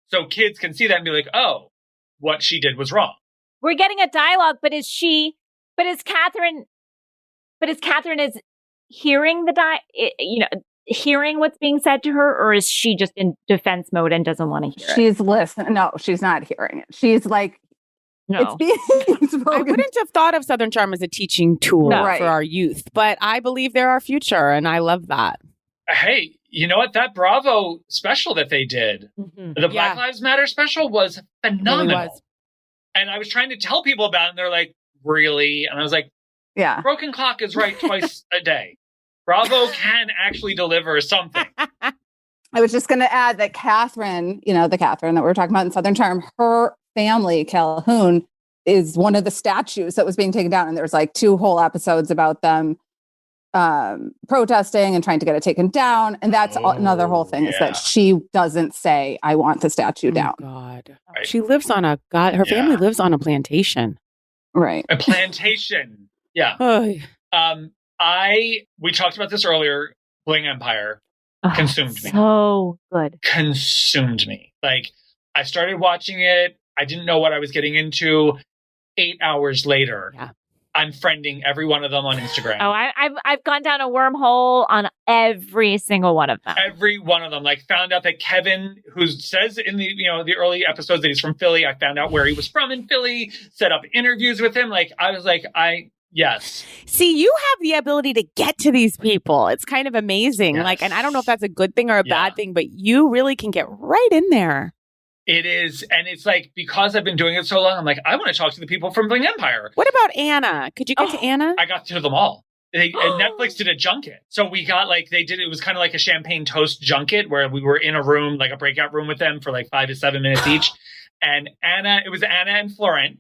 So kids can see that and be like, oh, what she did was wrong. We're getting a dialogue, but is Catherine hearing hearing what's being said to her, or is she just in defense mode and doesn't want to hear it? She's listening. No, she's not hearing it. She's like, no. It's being I wouldn't have thought of Southern Charm as a teaching tool for our youth, but I believe they're our future, and I love that. Hey, you know what? That Bravo special that they did, the Black Lives Matter special, was phenomenal. Really was. And I was trying to tell people about it, and they're like, really? And I was like, yeah. Broken clock is right twice a day. Bravo can actually deliver something. I was just going to add that Catherine, the Catherine that we were talking about in Southern Charm, her family, Calhoun, is one of the statues that was being taken down. And there's like 2 whole episodes about them protesting and trying to get it taken down. And that's another whole thing is that she doesn't say, I want the statue down. God. Right. She lives on her family lives on a plantation. Right. A plantation. Yeah. We talked about this earlier. Bling Empire consumed me. So good. Consumed me. Like, I started watching it. I didn't know what I was getting into. 8 hours later, I'm friending every one of them on Instagram. Oh, I've gone down a wormhole on every single one of them. Every one of them. Like, found out that Kevin, who says in the early episodes that he's from Philly, I found out where he was from in Philly, set up interviews with him. Like, I was like, yes. See, you have the ability to get to these people. It's kind of amazing. Yes. Like, and I don't know if that's a good thing or a bad thing, but you really can get right in there. It is. And it's like, because I've been doing it so long, I'm like, I want to talk to the people from Bling Empire. What about Anna? Could you get to Anna? I got to them all. Netflix did a junket. So we got it was kind of like a champagne toast junket where we were in a room, like a breakout room with them for like 5 to 7 minutes each. And it was Anna and Florent.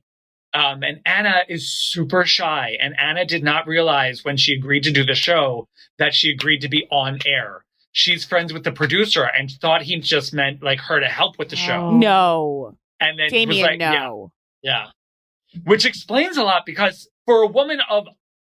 And Anna is super shy. And Anna did not realize when she agreed to do the show that she agreed to be on air. She's friends with the producer and thought he just meant like her to help with the show. No. And then Damian, was like, no. Yeah. Which explains a lot because for a woman of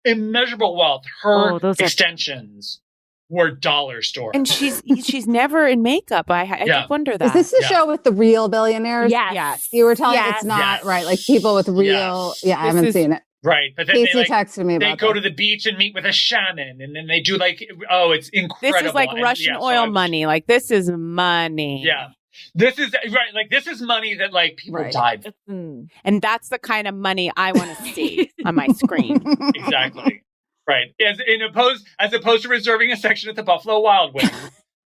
immeasurable wealth, her extensions were dollar stores. And she's never in makeup. I did wonder that. Is this the show with the real billionaires? Yes. You were telling it's not right. Like people with real. Yeah, I haven't seen it. Right. But then Casey texted me about they go to the beach and meet with a shaman. And then they do it's incredible. This is like Russian oil money. Like this is money. Yeah. This is right. Like this is money that like people died for. And that's the kind of money I want to see on my screen. Exactly. Right. As opposed to reserving a section at the Buffalo Wild Wings,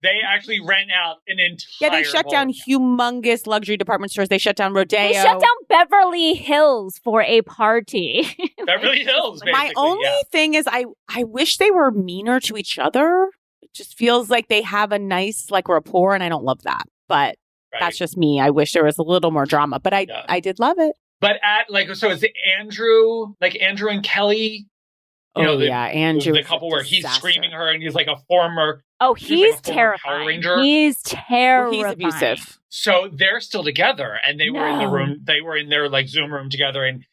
they actually rent out an entire. Yeah, they shut down humongous luxury department stores. They shut down Rodeo. They shut down Beverly Hills for a party. Beverly Hills. Basically, my only thing is, I wish they were meaner to each other. It just feels like they have a nice like rapport, and I don't love that. But that's just me. I wish there was a little more drama, but I did love it. But so is it Andrew and Kelly? Andrew. The couple where he's screaming her and he's like a former. Oh, he's terrifying. Power Ranger. He's terrifying. He's abusive. So they're still together and they were in the room. They were in their like Zoom room together. And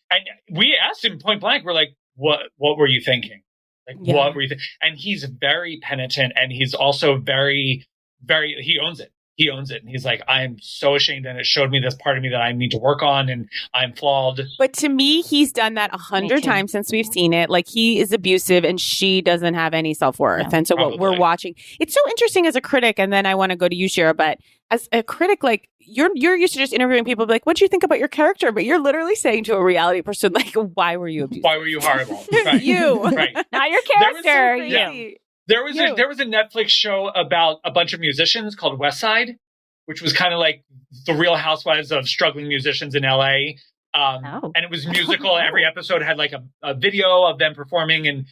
we asked him point blank, we're like, what were you thinking? Like, what were you thinking? And he's very penitent and he's also very, very, he owns it. He owns it. And he's like, I'm so ashamed. And it showed me this part of me that I need to work on. And I'm flawed. But to me, he's done that 100 times since we've seen it. Like he is abusive and she doesn't have any self-worth. And so what we're watching, it's so interesting as a critic. And then I want to go to you, Shira. But as a critic, like you're used to just interviewing people like, what do you think about your character? But you're literally saying to a reality person, like, why were you abusive? Why were you horrible? Right. You. Right. Not your character. You. There was a Netflix show about a bunch of musicians called West Side, which was kind of like the Real Housewives of struggling musicians in LA. And it was musical. Every episode had like a video of them performing. And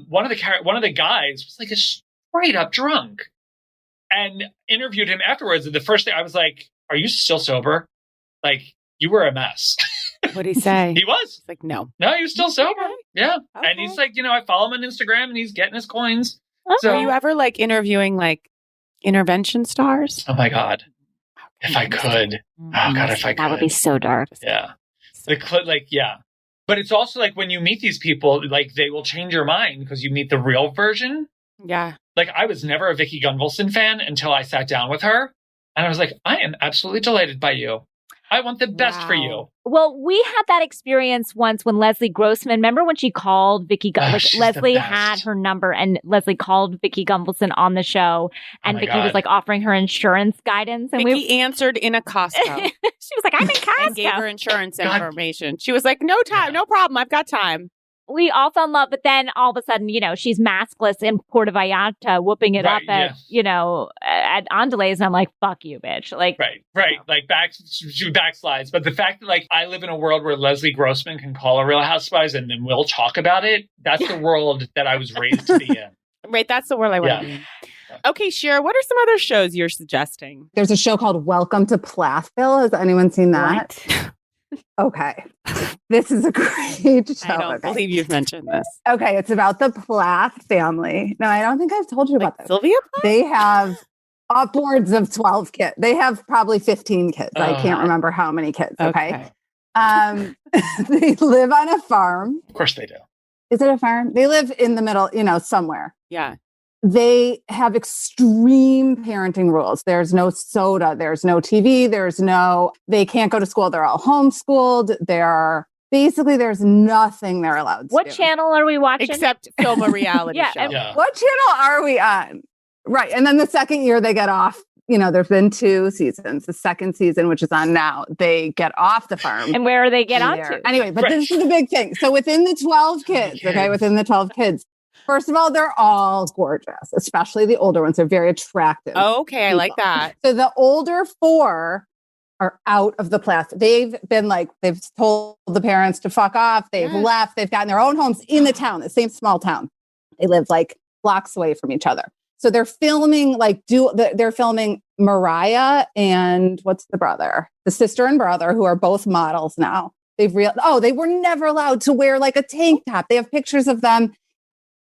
one of the guys was like a straight up drunk and interviewed him afterwards. And the first thing I was like, are you still sober? Like you were a mess. What'd he say? He was. He's like, no, he was still sober. Okay. Yeah. Okay. And he's like, I follow him on Instagram and he's getting his coins. So, are you ever like interviewing like intervention stars? Oh my God. If I could. Oh God, if I could. That would be so dark. Yeah. But it's also like when you meet these people, like they will change your mind because you meet the real version. Yeah. Like I was never a Vicki Gunvalson fan until I sat down with her. And I was like, I am absolutely delighted by you. I want the best for you. Well, we had that experience once when Leslie Grossman, remember when she called Vicki Leslie had her number and Leslie called Vicki Gunvalson on the show and Vicki was like offering her insurance guidance. And Vicki answered in a Costco. She was like, I'm in Costco. And gave her insurance information. She was like, no time, no problem. I've got time. We all fell in love, but then all of a sudden, she's maskless in Puerto Vallarta, whooping it up at, at Andales. And I'm like, fuck you, bitch. Like, right. Like she backslides. But the fact that like I live in a world where Leslie Grossman can call a Real Housewives and then we'll talk about it. That's the world that I was raised to be in. Right. That's the world I want to be in. Okay, Shira, what are some other shows you're suggesting? There's a show called Welcome to Plathville. Has anyone seen that? What? Okay. This is a great show. I don't believe you've mentioned this. Okay. It's about the Plath family. No, I don't think I've told you about this. Sylvia Plath? They have upwards of 12 kids. They have probably 15 kids. I can't remember how many kids. Okay. They live on a farm. Of course they do. Is it a farm? They live in the middle, somewhere. Yeah. They have extreme parenting rules. There's no soda. There's no TV. They can't go to school. They're all homeschooled. There's nothing they're allowed to do. What channel are we watching? Except film a reality show. What channel are we on? Right. And then the second year they get off, there's been 2 seasons. The second season, which is on now, they get off the farm. And where are they get on to? Anyway, but this is the big thing. So within the 12 kids, first of all, they're all gorgeous, especially the older ones. They're very attractive. Oh, okay. I like that. So the older 4 are out of the Plath. They've told the parents to fuck off. They've left. They've gotten their own homes in the town, the same small town. They live like blocks away from each other. So they're filming they're filming Mariah and what's the brother? The sister and brother who are both models now. They were never allowed to wear like a tank top. They have pictures of them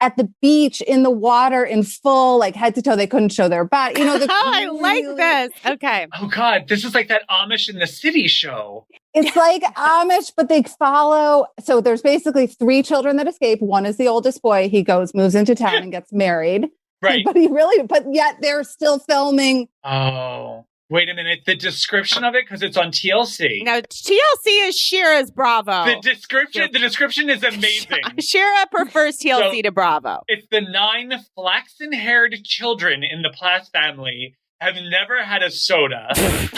at the beach in the water in full, like head to toe. They couldn't show their body. I like this. Okay. Oh God, this is like that Amish in the City show. It's like Amish, but they follow. So there's basically 3 children that escape. One is the oldest boy. He moves into town and gets married. Right. But yet they're still filming. Oh, wait a minute. The description of it, because it's on TLC. Now, TLC is Shira's Bravo. The description is amazing. Shira prefers TLC to Bravo. It's the 9 flaxen-haired children in the Plath family have never had a soda,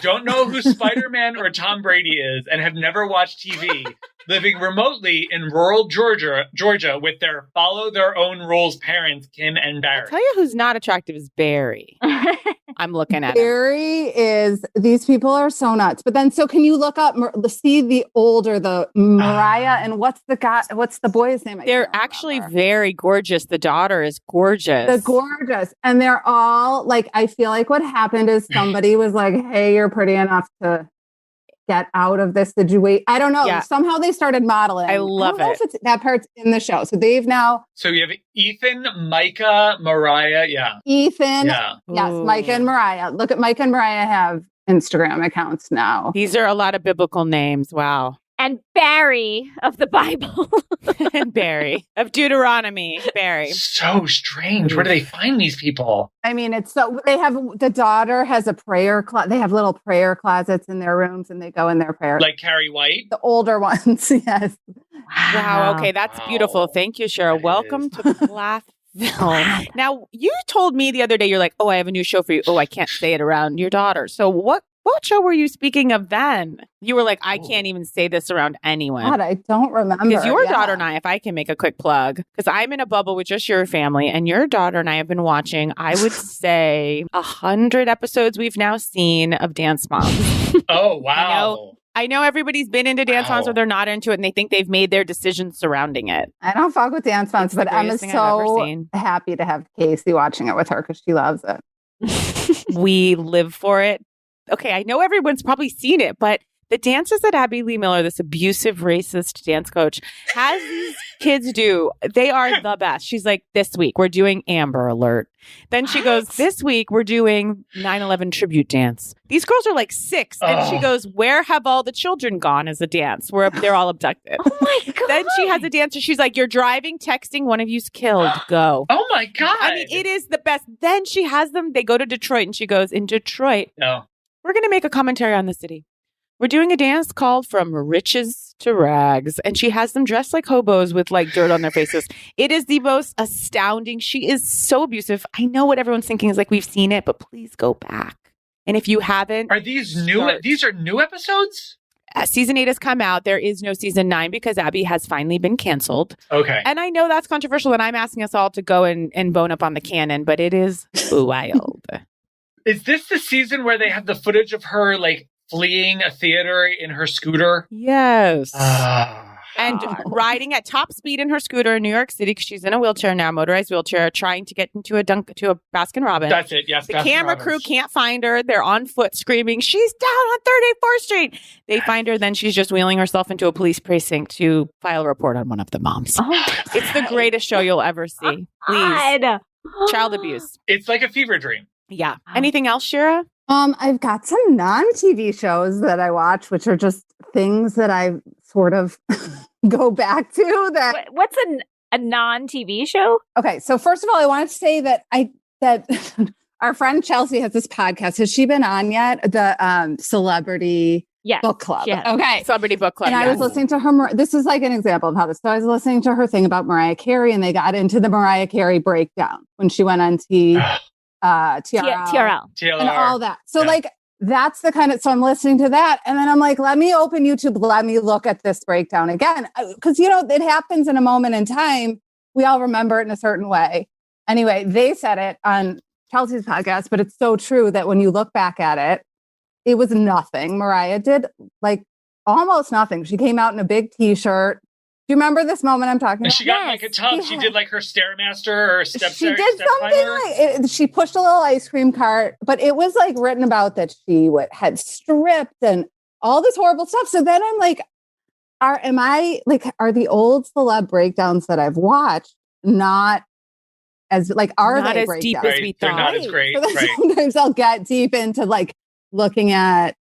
don't know who Spider-Man or Tom Brady is, and have never watched TV, living remotely in rural Georgia with their follow-their-own-rules parents, Kim and Barry. I'll tell you who's not attractive is Barry. I'm looking at Barry these people are so nuts. But then, so can you look up, see the Mariah and what's the boy's name? They're actually very gorgeous. The daughter is gorgeous. And they're all like, I feel like what happened is somebody was like, hey, you're pretty enough to get out of this situation. I don't know. Yeah. Somehow they started modeling. I love it. That part's in the show. So they've now. So you have Ethan, Micah, Mariah. Yeah. Ethan. Yeah. Yes. Micah and Mariah. Look at Micah and Mariah have Instagram accounts now. These are a lot of biblical names. Wow. And Barry of the Bible. And Barry of Deuteronomy. Barry. So strange. Where do they find these people? I mean, the daughter has a prayer they have little prayer closets in their rooms and they go in their prayer. Like Carrie White? The older ones, yes. Wow. Okay, that's beautiful. Thank you, Shira. Welcome to Plath. Now, you told me the other day, you're like, oh, I have a new show for you. Oh, I can't say it around your daughter. So what show were you speaking of then? You were like, I can't even say this around anyone. God, I don't remember. Because your daughter and I, if I can make a quick plug, because I'm in a bubble with just your family, and your daughter and I have been watching, I would say 100 episodes we've now seen of Dance Moms. Oh, wow. I know everybody's been into Dance Moms, or they're not into it, and they think they've made their decisions surrounding it. I don't fuck with Dance Moms, but Emma's so happy to have Casey watching it with her because she loves it. We live for it. Okay, I know everyone's probably seen it, but the dances that Abby Lee Miller, this abusive, racist dance coach, has these kids do, they are the best. She's like, this week, we're doing Amber Alert. Then she goes, this week, we're doing 9/11 tribute dance. These girls are like 6. And she goes, where have all the children gone as a dance? Where they're all abducted. Oh my God. Then she has a dancer. She's like, you're driving, texting, one of you's killed. Go. Oh my God. I mean, it is the best. Then she has them. They go to Detroit and she goes, in Detroit, we're going to make a commentary on the city. We're doing a dance called From Riches to Rags. And she has them dressed like hobos with like dirt on their faces. It is the most astounding. She is so abusive. I know what everyone's thinking is like, we've seen it, but please go back. And if you haven't. Are these new? These are new episodes? Season 8 has come out. There is no season 9 because Abby has finally been canceled. Okay. And I know that's controversial and I'm asking us all to go and bone up on the canon, but it is wild. Is this the season where they have the footage of her like fleeing a theater in her scooter? Yes. And riding at top speed in her scooter in New York City because she's in a wheelchair now, motorized wheelchair, trying to get into a Baskin Robbins. That's it. Yes. The camera crew can't find her. They're on foot screaming, she's down on 34th Street. They find her. Then she's just wheeling herself into a police precinct to file a report on one of the moms. It's the greatest show you'll ever see. Please. Child abuse. It's like a fever dream. Yeah. Anything else, Shira? I've got some non-TV shows that I watch, which are just things that I sort of go back to. That what's a non-TV show? Okay, so first of all, I want to say that our friend Chelsea has this podcast. Has she been on yet? The Celebrity Book Club. Yes. Okay, Celebrity Book Club. And I was listening to her. This is like an example of how this. So I was listening to her thing about Mariah Carey, and they got into the Mariah Carey breakdown when she went on TRL and all that. So that's the kind of, so I'm listening to that. And then I'm like, let me open YouTube. Let me look at this breakdown again. Cause it happens in a moment in time. We all remember it in a certain way. Anyway, they said it on Chelsea's podcast, but it's so true that when you look back at it, it was nothing. Mariah did like almost nothing. She came out in a big t-shirt you remember this moment I'm talking And about? she got in like a tub. She did like her Stairmaster or She did something like she pushed a little ice cream cart, but it was like written about that she had stripped and all this horrible stuff. So then I'm like, are the old celeb breakdowns that I've watched not as like are not they as deep as we thought? They're not as great. So sometimes I'll get deep into like looking at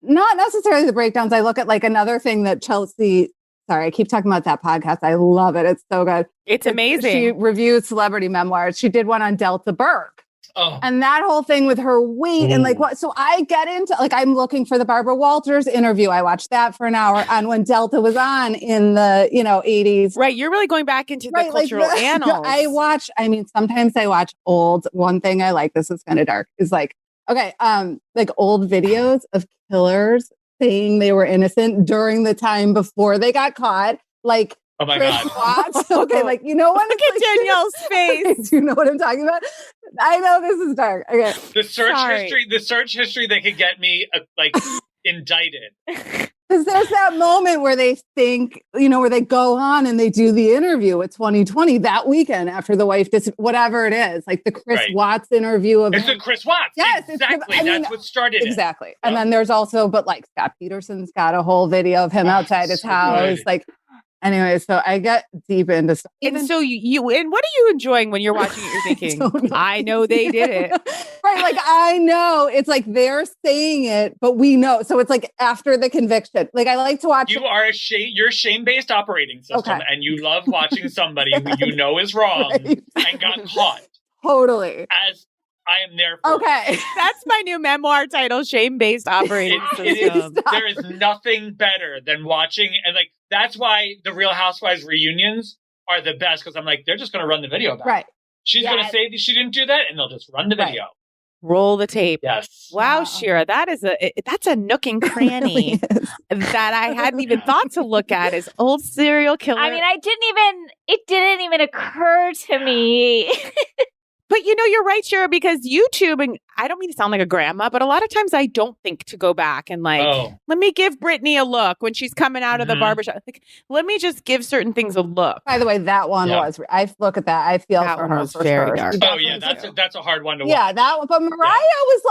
not necessarily the breakdowns. I look at like another thing that Chelsea. Sorry, I keep talking about that podcast. I love it. It's so good. It's amazing. She reviews celebrity memoirs. She did one on Delta Burke. Oh. And that whole thing with her weight and like what? So I get into like, I'm looking for the Barbara Walters interview. I watched that for an hour on when Delta was on in the, 80s. Right. You're really going back into the cultural annals. Sometimes I watch old, one thing I like, this is kind of dark, is like, okay, like old videos of killers saying they were innocent during the time before they got caught. Like, oh my Chris God. Watts. Okay, like, you know what? Look at Danielle's face. Do you know what I'm talking about? I know this is dark. Okay. The search history that could get me indicted. Because there's that moment where they think, where they go on and they do the interview at 2020 that weekend after the wife, whatever it is, like the Chris Watts interview of It's the Chris Watts. Yes, exactly. That's what started it. Exactly. And then there's also, but like Scott Peterson's got a whole video of him outside his house. Good. Like, anyway, so I get deep into stuff. And so and what are you enjoying when you're watching it? You're thinking, I know they did it. Right. Like, I know it's like they're saying it, but we know. So it's like after the conviction. Like, I like to watch. You're shame-based operating system, and you love watching somebody who you know is wrong and got caught. Totally. As I am there for. Okay. That's my new memoir title, Shame-Based Operating System. There is nothing better than watching, and like that's why the Real Housewives reunions are the best, because I'm like, they're just going to run the video back. Right. She's going to say that she didn't do that, and they'll just run the video. Roll the tape. Yes. Wow, Shira, that's a nook and cranny that I hadn't even thought to look at as old serial killer. I mean, it didn't even occur to me. But you're right, Shira, because YouTube, and I don't mean to sound like a grandma, but a lot of times I don't think to go back and let me give Brittany a look when she's coming out of the barbershop. Like, let me just give certain things a look. By the way, that one was, I look at that. I feel that for one her. was very dark. Oh yeah, that's a hard one to watch. Yeah, that one. But Mariah was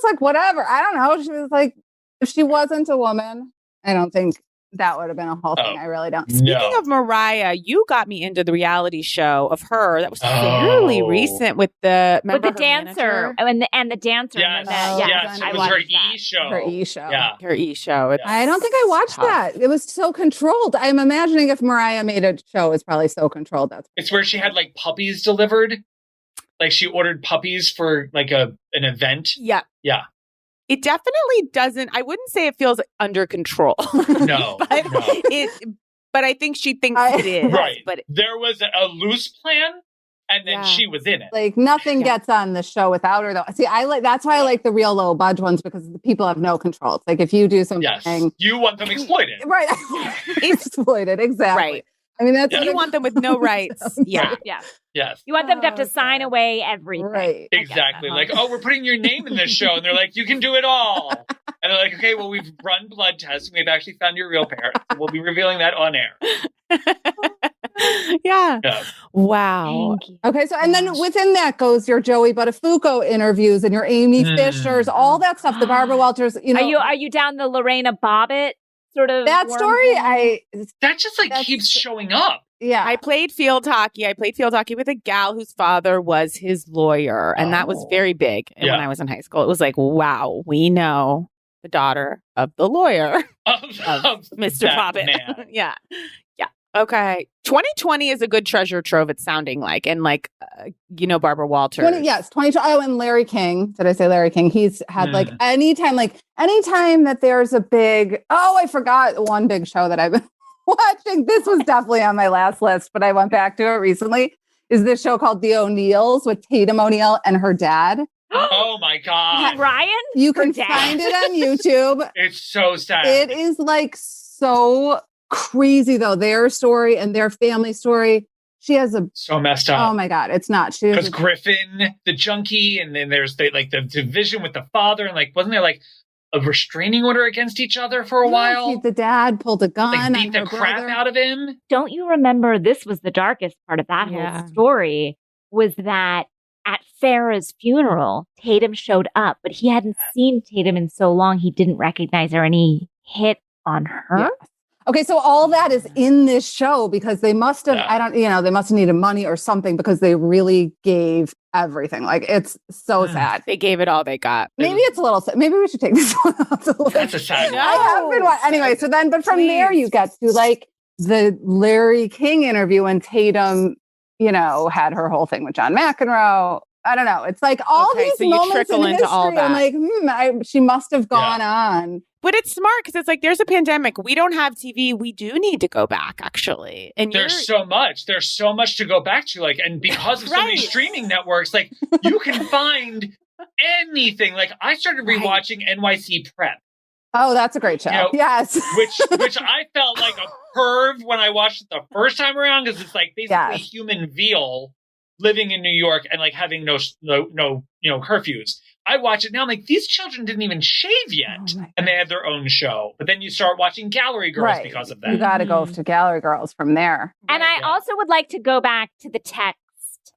like, whatever. I don't know. She was like, if she wasn't a woman, I don't think that would have been a whole thing. I really don't. Speaking of Mariah, you got me into the reality show of her. That was fairly recent with the dancer and the dancer. Yes, yes, it was her E-show. Her E-show. Yeah, her E-show. I don't think I watched that. It was so controlled. I'm imagining if Mariah made a show, it's probably so controlled. It's where she had like puppies delivered. Like she ordered puppies for like an event. Yeah. Yeah. It definitely doesn't. I wouldn't say it feels under control. No, but I think she thinks it is. Right. But there was a loose plan, and then she was in it. Like nothing gets on the show without her, though. See, that's why I like the real low budge ones, because the people have no control. It's like if you do something, you want them exploited, right? Exploited, exactly. Right. I mean, that's you want them with no rights. Yeah. Yes. You want them to have to sign away everything. Right. Exactly. Like, oh, we're putting your name in this show. And they're like, you can do it all. And they're like, okay, well, we've run blood tests. We've actually found your real parents. We'll be revealing that on air. Yeah. Wow. Okay. So, and then within that goes your Joey Buttafuoco interviews and your Amy Fishers, all that stuff, the Barbara Walters, Are you down the Lorena Bobbitt sort of that story? That just keeps showing up. Yeah. I played field hockey. With a gal whose father was his lawyer. And that was very big when I was in high school. It was like, wow, we know the daughter of the lawyer of Mr. Bobbitt. Yeah. Okay. 2020 is a good treasure trove, it's sounding like. And Barbara Walters. 2020. Oh, and Larry King. Did I say Larry King? He's had anytime that there's a big, I forgot one big show that I've been watching. This was definitely on my last list, but I went back to it recently. Is this show called The O'Neills with Tatum O'Neil and her dad? Oh my God. Ryan? You can find it on YouTube. It's so sad. It is so crazy though. Their story and their family story. She has so messed up. Oh my God. It's not. Because Griffin, the junkie, and then there's the division with the father. And wasn't there a restraining order against each other for a while. The dad pulled a gun. Like beat on the her crap brother. out of him. Don't you remember, this was the darkest part of that whole story, was that at Farrah's funeral, Tatum showed up, but he hadn't seen Tatum in so long he didn't recognize her, and he hit on her. Yeah. Okay, so all that is in this show because they must have, they must have needed money or something because they really gave everything. Like, it's so sad. They gave it all they got. Maybe it's a little sad. Maybe we should take this one off the list. That's a sad one. I have been anyway, so then, but from there you get to like the Larry King interview when Tatum, had her whole thing with John McEnroe. I don't know. It's like all these so you moments trickle in into history. all that. I'm like, she must have gone on. But it's smart because it's like there's a pandemic. We don't have TV. We do need to go back, actually. And there's so much. There's so much to go back to. Like, and because of so many streaming networks, like you can find anything. Like I started rewatching NYC Prep. Oh, that's a great show. Yes. which I felt like a perv when I watched it the first time around because it's like basically human veal living in New York and like having no curfews. I watch it now. I'm like, these children didn't even shave yet, and they had their own show. But then you start watching Gallery Girls because of that. You got to go to Gallery Girls from there. And I also would like to go back to the text,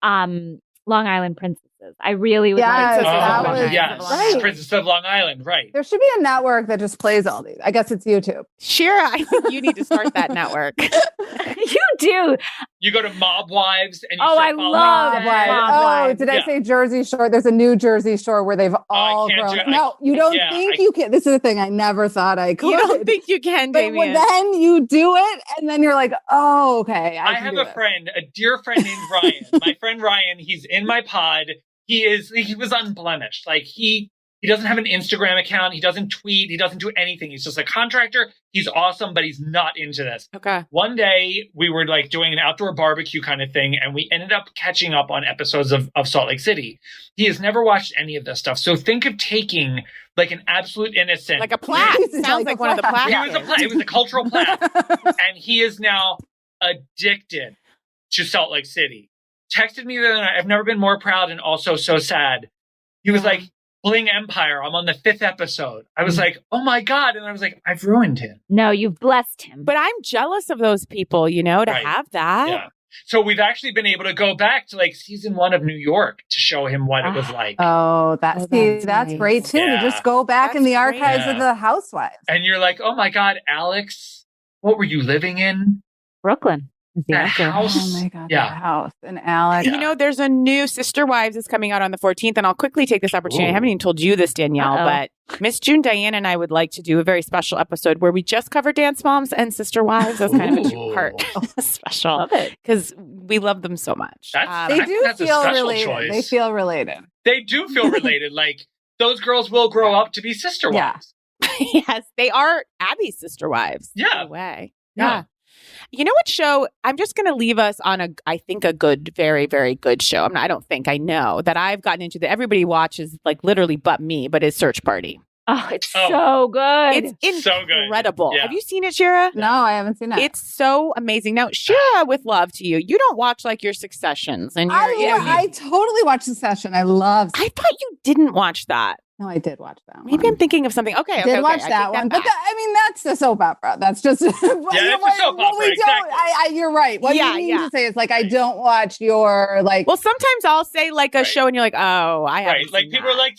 Long Island Princesses. I really would like to. Princess of Long Island, right. There should be a network that just plays all these. I guess it's YouTube. Shira, I think you need to start that network. You do. You go to Mob Wives and you I love Mob Wives. Did I say Jersey Shore? There's a new Jersey Shore where they've all grown. No, you don't think you can. This is the thing I never thought I could. You don't think you can, Damian. But then you do it, and then you're like, oh, okay. I have a friend, a dear friend named Ryan. My friend Ryan, he's in my pod. He was unblemished. Like he doesn't have an Instagram account. He doesn't tweet. He doesn't do anything. He's just a contractor. He's awesome, but he's not into this. Okay. One day we were like doing an outdoor barbecue kind of thing, and we ended up catching up on episodes of Salt Lake City. He has never watched any of this stuff. So think of taking like an absolute innocent, like a plaque. Sounds like one of the plaques. It was a cultural plaque, and he is now addicted to Salt Lake City. Texted me the other night. I've never been more proud and also so sad. He was like, Bling Empire. I'm on the 5th episode. I was like, oh my God. And I was like, I've ruined him. No, you've blessed him. But I'm jealous of those people, to have that. Yeah. So we've actually been able to go back to like season 1 of New York to show him what it was like. Oh, that's nice. Great too. To just go back in the archives of the Housewives. And you're like, oh my God, Alex, what were you living in? Brooklyn. The house. Oh my God, the house. And Alex. There's a new Sister Wives is coming out on the 14th, and I'll quickly take this opportunity. I haven't even told you this, Danielle, but Miss June Diane and I would like to do a very special episode where we just cover Dance Moms and Sister Wives as kind of a 2-part special. Love it. Because we love them so much. They do feel related. Choice. They feel related. They do feel related. Like those girls will grow up to be sister wives. Yes, they are Abby's sister wives. Yeah. In a way. Yeah. You know what show? I'm just going to leave us on I think a good, very, very good show. I know that I've gotten into that everybody watches like literally but me, but is Search Party. Oh, it's so good. It's so good. Incredible. Yeah. Have you seen it, Shira? No, I haven't seen it. It's so amazing. Now, Shira, with love to you, you don't watch like your Successions. And I totally watch Succession. I love I thought you didn't watch that. No, I did watch that. Maybe I'm thinking of something. Okay, did watch that one, but that's the soap opera. That's just it's a soap opera. Exactly. You're right. What you mean to say is like I don't watch your like. Well, sometimes I'll say like a show, and you're like, oh, I haven't. Right, like people are like,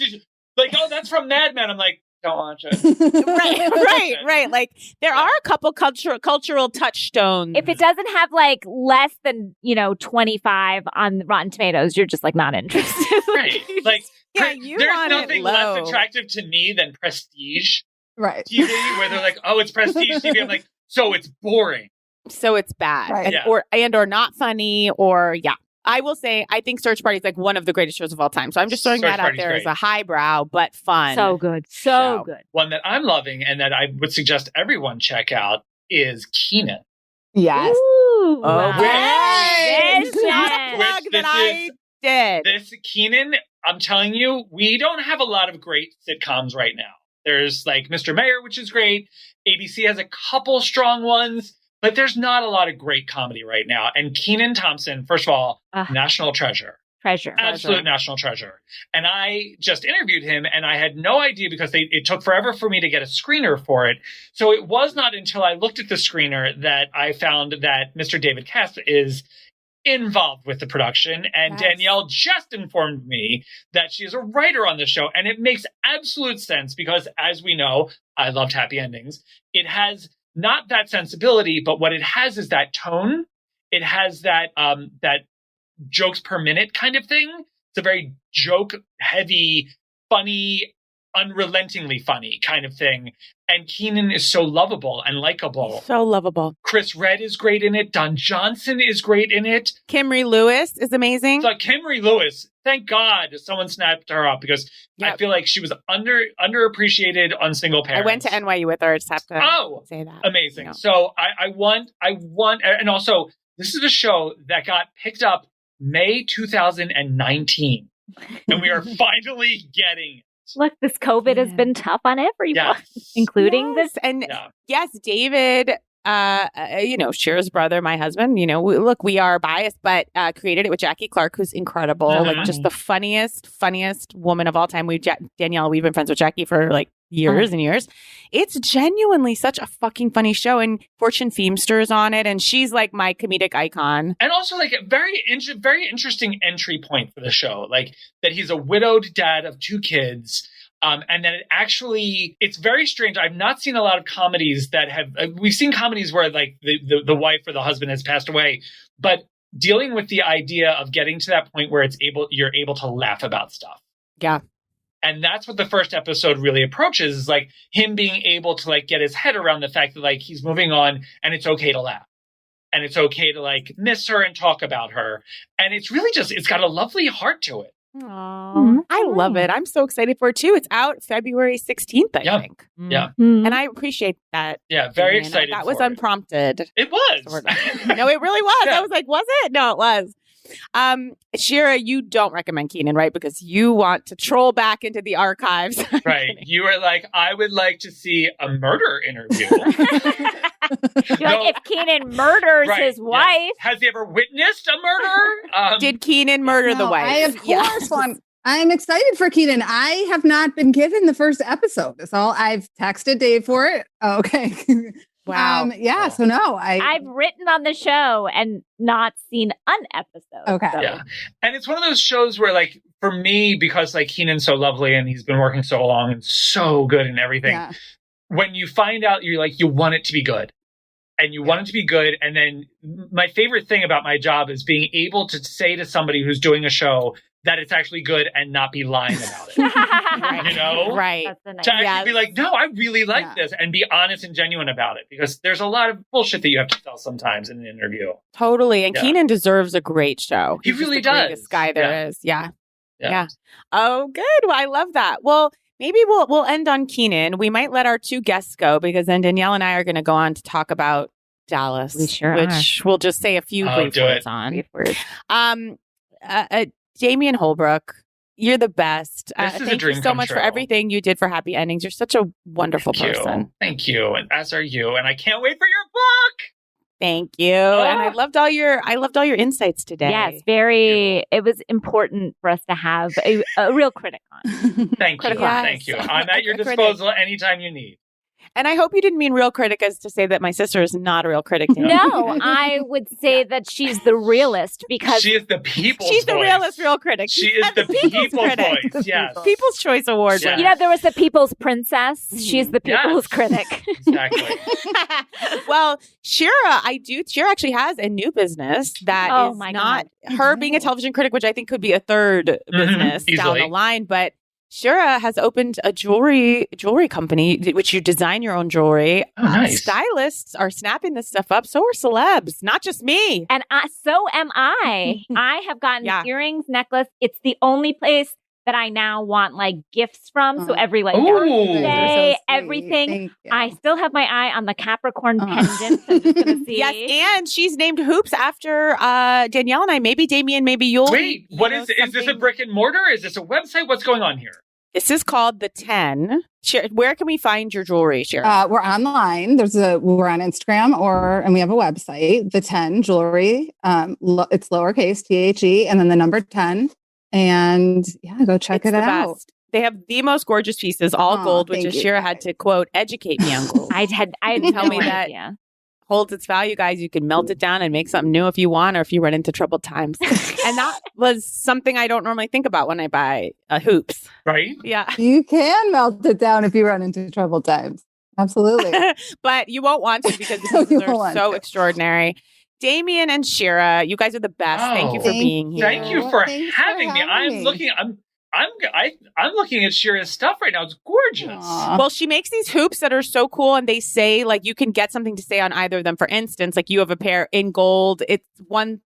oh, that's from Mad Men. I'm like, don't watch it. right. Like there are a couple cultural touchstones. If it doesn't have like less than 25 on Rotten Tomatoes, you're just like not interested. Right. Like you there's want nothing less attractive to me than Prestige TV, where they're like, oh, it's Prestige TV. I'm like, so it's boring. So it's bad, right. or not funny, or I will say, I think Search Party is like one of the greatest shows of all time. So I'm just throwing that out there as a highbrow but fun. So good. So good. One that I'm loving and that I would suggest everyone check out is Kenan. Yes. Ooh, It's not a plug that I did. This Kenan, I'm telling you, we don't have a lot of great sitcoms right now. There's like Mr. Mayor, which is great. ABC has a couple strong ones. But there's not a lot of great comedy right now. And Kenan Thompson, first of all, national treasure. treasure. Absolute national treasure. And I just interviewed him, and I had no idea because it took forever for me to get a screener for it. So it was not until I looked at the screener that I found that Mr. David Caspe is involved with the production. And Danielle just informed me that she is a writer on the show. And it makes absolute sense because, as we know, I loved happy endings. It has not that sensibility, but what it has is that tone. It has that jokes per minute kind of thing. It's a very joke heavy, funny, unrelentingly funny kind of thing. And Keenan is so lovable and likable. So lovable. Chris Redd is great in it. Don Johnson is great in it. Kimry Lewis is amazing. So Kimry Lewis, thank God someone snapped her up because I feel like she was underappreciated on Single Parents. I went to NYU with her. I just have to say that. Amazing. You know. So I want, and also this is a show that got picked up May 2019, and we are finally getting it. Look, this COVID has been tough on everyone, including this. And yes, David, Shira's brother, my husband, we are biased, but created it with Jackie Clark, who's incredible. Like just the funniest woman of all time. Danielle, we've been friends with Jackie for like years and years. It's genuinely such a fucking funny show. And Fortune Feimster is on it. And she's like my comedic icon. And also like a very interesting entry point for the show. Like that he's a widowed dad of 2 kids. And then it's very strange. I've not seen a lot of comedies that have, we've seen comedies where like the wife or the husband has passed away, but dealing with the idea of getting to that point where you're able to laugh about stuff. Yeah. And that's what the first episode really approaches, is like him being able to like get his head around the fact that like he's moving on and it's okay to laugh. And it's okay to like miss her and talk about her. And it's really it's got a lovely heart to it. Aww. I love it. I'm so excited for it too. It's out February 16th, I think. Yeah. And I appreciate that. Yeah, very excited. That was unprompted. It was. Sort of. No, it really was. I was like, was it? No, it was. Shira, you don't recommend Keenan, right? Because you want to troll back into the archives. Right. You were like, I would like to see a murder interview. You're like, if Keenan murders his wife. Has he ever witnessed a murder? Did Keenan murder the wife? I, of course, I'm excited for Keenan. I have not been given the first episode. That's all. I've texted Dave for it. Oh, okay. Wow. So no, I've written on the show and not seen an episode. Okay. So. Yeah. And it's one of those shows where like, for me, because like Keenan's so lovely and he's been working so long and so good and everything, when you find out, you're like, you want it to be good. And you want it to be good. And then my favorite thing about my job is being able to say to somebody who's doing a show that it's actually good and not be lying about it. You know? Right. To actually be like, no, I really like this, and be honest and genuine about it, because there's a lot of bullshit that you have to tell sometimes in an interview. Totally. And Keenan deserves a great show. He really does. The greatest guy there is. Yeah. Oh, good. Well, I love that. Well, maybe we'll end on Keenan. We might let our 2 guests go, because then Danielle and I are going to go on to talk about Dallas, which we'll just say a few brief words on. Damian Holbrook, you're the best. Thank you so much for everything you did for Happy Endings. You're such a wonderful person. Thank you. And as are you. And I can't wait for your book. Thank you. And I loved all your insights today. Yes, it was important for us to have a real critic on. Thank you. Thank you. I'm at your disposal anytime you need. And I hope you didn't mean real critic as to say that my sister is not a real critic. No, I would say that she's the realist, because she is the people's She's the voice. realist real critic. She is the people's voice. Yes. People's Choice Award. Yes. You know, there was the People's Princess. She's the people's critic. Exactly. Well, Shira actually has a new business that is not her being a television critic, which I think could be a third business down the line, but Shira has opened a jewelry company, which you design your own jewelry. Oh, nice. Stylists are snapping this stuff up. So are celebs, not just me. And so am I. I have gotten earrings, necklace. It's the only place that I now want like gifts from. So every like birthday, everything. I still have my eye on the Capricorn pendant. So I'm just gonna see. Yes, and she's named hoops after Danielle and I. Maybe Damian, maybe you'll. Wait, what is this a brick and mortar? Is this a website? What's going on here? This is called the 10. Where can we find your jewelry, Shira? We're online. We're on Instagram and we have a website, the 10 jewelry. It's lowercase THE and then the number 10. And yeah, go check it out. Best. They have the most gorgeous pieces, all gold, which is Shira had to quote, educate me on gold. I had tell me that holds its value, guys. You can melt it down and make something new if you want, or if you run into troubled times. And that was something I don't normally think about when I buy hoops. Right? Yeah. You can melt it down if you run into troubled times. Absolutely. But you won't want to because the pieces are so extraordinary. Damian and Shira, you guys are the best. Thank you for being here. Thank you for having me. I'm looking at Shira's stuff right now. It's gorgeous. Aww. Well, she makes these hoops that are so cool, and they say like you can get something to say on either of them. For instance, like you have a pair in gold. It's one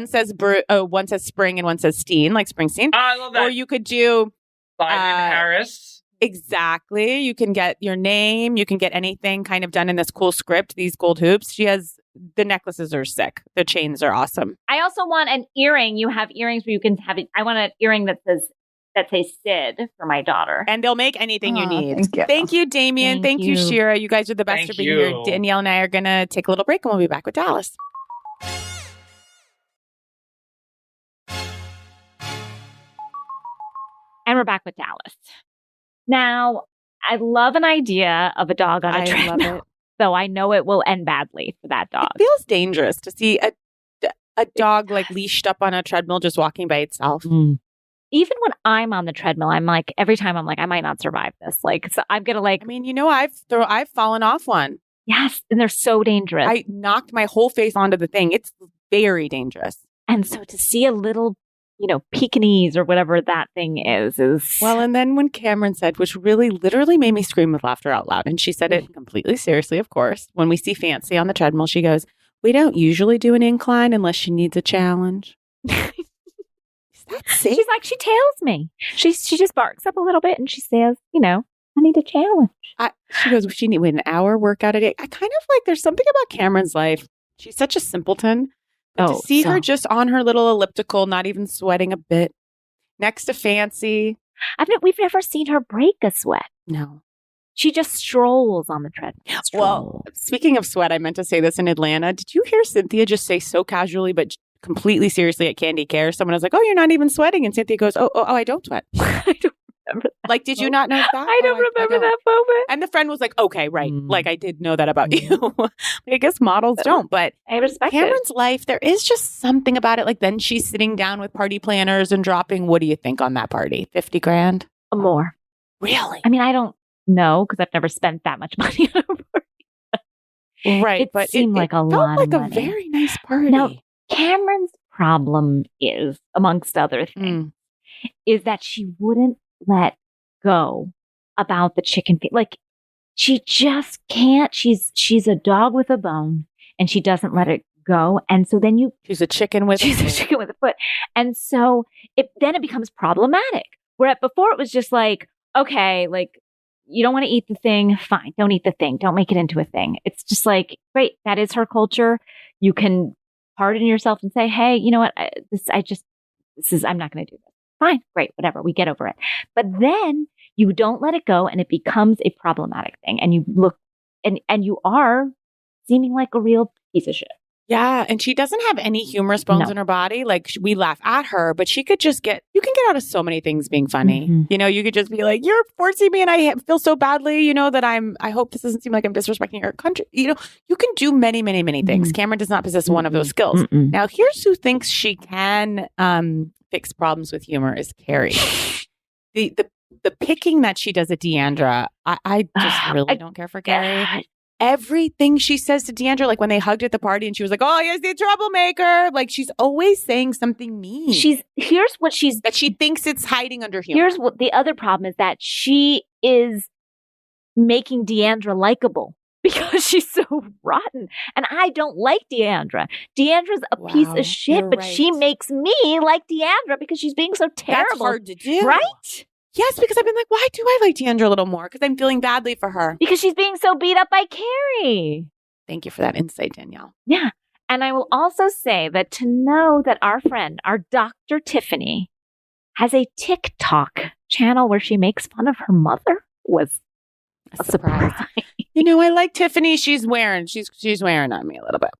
says spring and one says Steen, like Springsteen. I love that. Or you could do Biden Harris. Exactly. You can get your name. You can get anything kind of done in this cool script. These gold hoops. She has. The necklaces are sick. The chains are awesome. I also want an earring. You have earrings where you can have it. I want an earring that says Sid for my daughter. And they'll make anything you need. Thank you, Damian. Thank you, Shira. You guys are the best for being here. Danielle and I are going to take a little break and we'll be back with Dallas. And we're back with Dallas. Now, I love an idea of a dog on a treadmill. Love it. Though I know it will end badly for that dog. It feels dangerous to see a dog like leashed up on a treadmill just walking by itself. Mm. Even when I'm on the treadmill, I'm like, every time I'm like, I might not survive this. Like, so I'm going to like. I mean, I've fallen off one. Yes. And they're so dangerous. I knocked my whole face onto the thing. It's very dangerous. And so to see a little, Pekingese or whatever that thing is. Well, and then when Cameron said, which really literally made me scream with laughter out loud, and she said it completely seriously, of course, when we see Fancy on the treadmill, she goes, we don't usually do an incline unless she needs a challenge. Is that safe? She's like, she tails me. She just barks up a little bit and she says, I need a challenge. She goes, she need an hour workout a day. I kind of like, there's something about Cameron's life. She's such a simpleton. But to see her just on her little elliptical, not even sweating a bit, next to Fancy. We've never seen her break a sweat. No. She just strolls on the treadmill. Well, speaking of sweat, I meant to say this in Atlanta. Did you hear Cynthia just say so casually but completely seriously at Candy Care? Someone was like, oh, you're not even sweating. And Cynthia goes, oh, I don't sweat. I don't remember that. Like, did you not know that? I don't remember that moment. And the friend was like, okay, right. Like, I did know that about you. I guess models don't, but I respect Cameron's life, there is just something about it. Like, then she's sitting down with party planners and dropping, what do you think on that party? 50 grand? More. Really? I mean, I don't know because I've never spent that much money on a party. Right. It seemed like a lot of money. A very nice party. Now, Cameron's problem is, amongst other things, is that she wouldn't let go about the chicken feet. Like, she just can't. She's a dog with a bone and she doesn't let it go. And so then she's a chicken with a foot. And so it becomes problematic. Where before it was just like, okay, like, you don't want to eat the thing. Fine. Don't eat the thing. Don't make it into a thing. It's just like, great. That is her culture. You can pardon yourself and say, hey, you know what? I'm not going to do this. Fine. Great. Whatever. We get over it. But then you don't let it go and it becomes a problematic thing. And you look and you are seeming like a real piece of shit. Yeah. And she doesn't have any humorous bones in her body. Like, we laugh at her, but you can get out of so many things being funny. Mm-hmm. You could just be like, you're forcing me and I feel so badly, that I hope this doesn't seem like I'm disrespecting your country. You can do many, many, many things. Cameron does not possess one of those skills. Now, here's who thinks she can fix problems with humor is Carrie. The picking that she does at Deandra, I just really don't care for Carrie. Everything she says to Deandra, like when they hugged at the party and she was like, oh, here's the troublemaker. Like, she's always saying something mean. That she thinks it's hiding under humor. Here's what the other problem is, that she is making Deandra likable because she's so rotten. And I don't like Deandra. Deandra's a piece of shit, but she makes me like Deandra because she's being so terrible. That's hard to do. Right? Yes, because I've been like, why do I like Deandra a little more? Because I'm feeling badly for her. Because she's being so beat up by Carrie. Thank you for that insight, Danielle. Yeah. And I will also say that to know that our friend, our Dr. Tiffany, has a TikTok channel where she makes fun of her mother was a surprise. You know, I like Tiffany. She's wearing on me a little bit.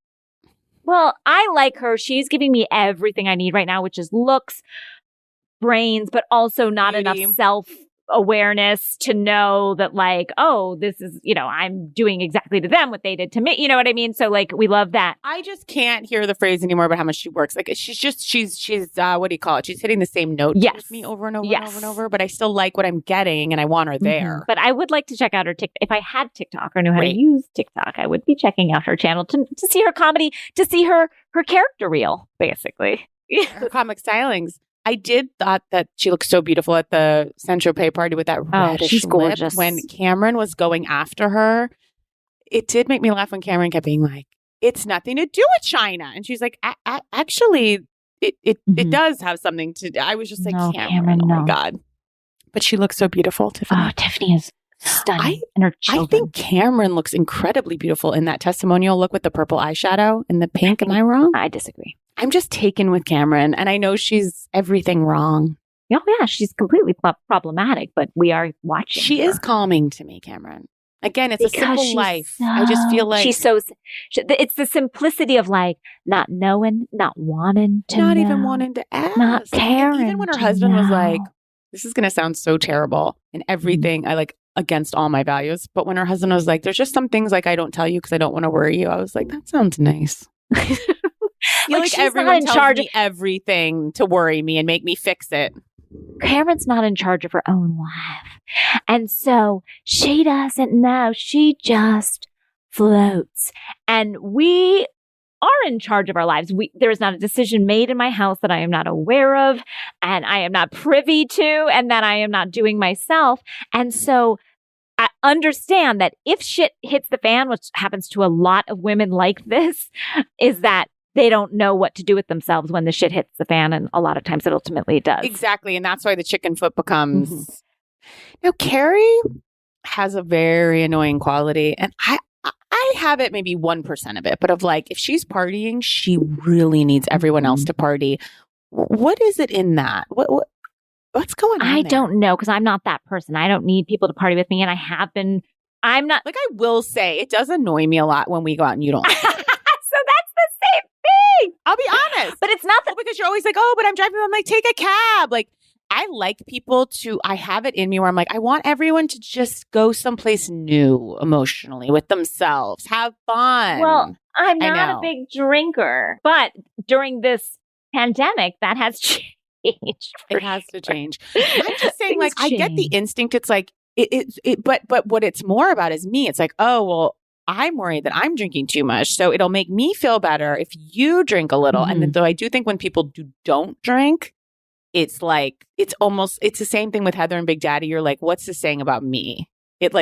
Well, I like her. She's giving me everything I need right now, which is looks, brains, but also not Beauty. enough self-awareness to know that, like, oh, this is, you know, I'm doing exactly to them what they did to me. You know what I mean? So, like, we love that. I just can't hear the phrase anymore about how much she works. Like, she's what do you call it? She's hitting the same note with me over and over and over and over, but I still like what I'm getting and I want her there. But I would like to check out her TikTok. If I had TikTok or knew how to use TikTok, I would be checking out her channel to see her comedy, to see her character reel, basically. Her comic stylings. I did thought that she looked so beautiful at the Saint-Tropez party with that reddish she's lip. gorgeous. When Cameron was going after her, it did make me laugh when Cameron kept being like, it's nothing to do with China. And she's like, actually, it does have something to do. I was just like, No, Cameron, oh my God. But she looks so beautiful, Tiffany. Oh, Tiffany is stunning. And her children. I think Cameron looks incredibly beautiful in that testimonial look with the purple eyeshadow and the pink. Am I wrong? I disagree. I'm just taken with Cameron, and I know she's everything wrong. Oh, yeah, she's completely problematic, but we are watching. She her. is calming to me, Cameron. Again, it's Because a simple she's life. I just feel like she's so. It's the simplicity of like not knowing, not wanting to, not know, even wanting to ask, not caring. And even when her to husband was know. like, "This is going to sound so terrible," and everything I like against all my values. But when her husband was like, "There's just some things like I don't tell you because I don't want to worry you," I was like, "That sounds nice." Like everyone tells me everything to worry me and make me fix it. Cameron's not in charge of her own life. And so she doesn't know. She just floats. And we are in charge of our lives. There is not a decision made in my house that I am not aware of and I am not privy to and that I am not doing myself. And so I understand that if shit hits the fan, which happens to a lot of women like this, is that they don't know what to do with themselves when the shit hits the fan. And a lot of times it ultimately does. Exactly. And that's why the chicken foot becomes. Now, Carrie has a very annoying quality. And I have it maybe 1% of it. But of like, if she's partying, she really needs everyone else to party. What is it in that? What's going on? I don't know because I'm not that person. I don't need people to party with me. And I have been. I'm not. Like, I will say, it does annoy me a lot when we go out and you don't. So that's the same thing. I'll be honest. But it's not that. Because you're always like, oh, but I'm driving. I'm like, take a cab. Like, I like people to, I have it in me where I'm like, I want everyone to just go someplace new emotionally with themselves. Have fun. Well, I'm not a big drinker. But during this pandemic, that has changed. It has to change. I'm just saying, like, I get the instinct. It's like, but what it's more about is me. It's like, oh, well, I'm worried that I'm drinking too much. So it'll make me feel better if you drink a little. And then though I do think when people don't drink, it's like, it's the same thing with Heather and Big Daddy. You're like, what's this saying about me? It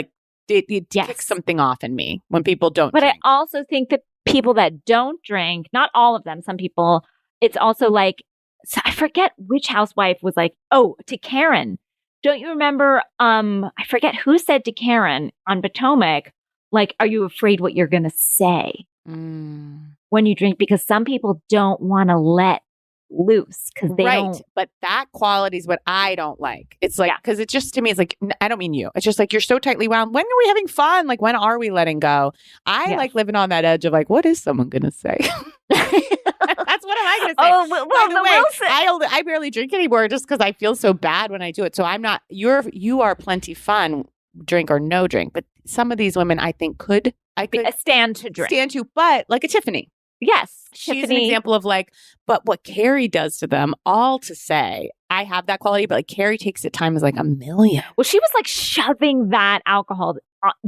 kicks something off in me when people don't drink. I also think that people that don't drink, not all of them, some people, it's also like, so I forget which housewife was like, oh, to Karen. Don't you remember? I forget who said to Karen on Potomac, like, are you afraid what you're going to say when you drink? Because some people don't want to let loose because they don't. But that quality is what I don't like. It's like, because it just, to me, it's like, I don't mean you. It's just like, you're so tightly wound. When are we having fun? Like, when are we letting go? I like living on that edge of like, what is someone going to say? That's what am I going to say? Oh, well, by the way, I barely drink anymore just because I feel so bad when I do it. So I'm not, you are plenty fun, drink or no drink. But some of these women I think I could stand to drink. But like a Tiffany. Yes. She's an example of like, but what Carrie does to them, all to say, I have that quality, but like Carrie takes it time as like a million. Well, she was like shoving that alcohol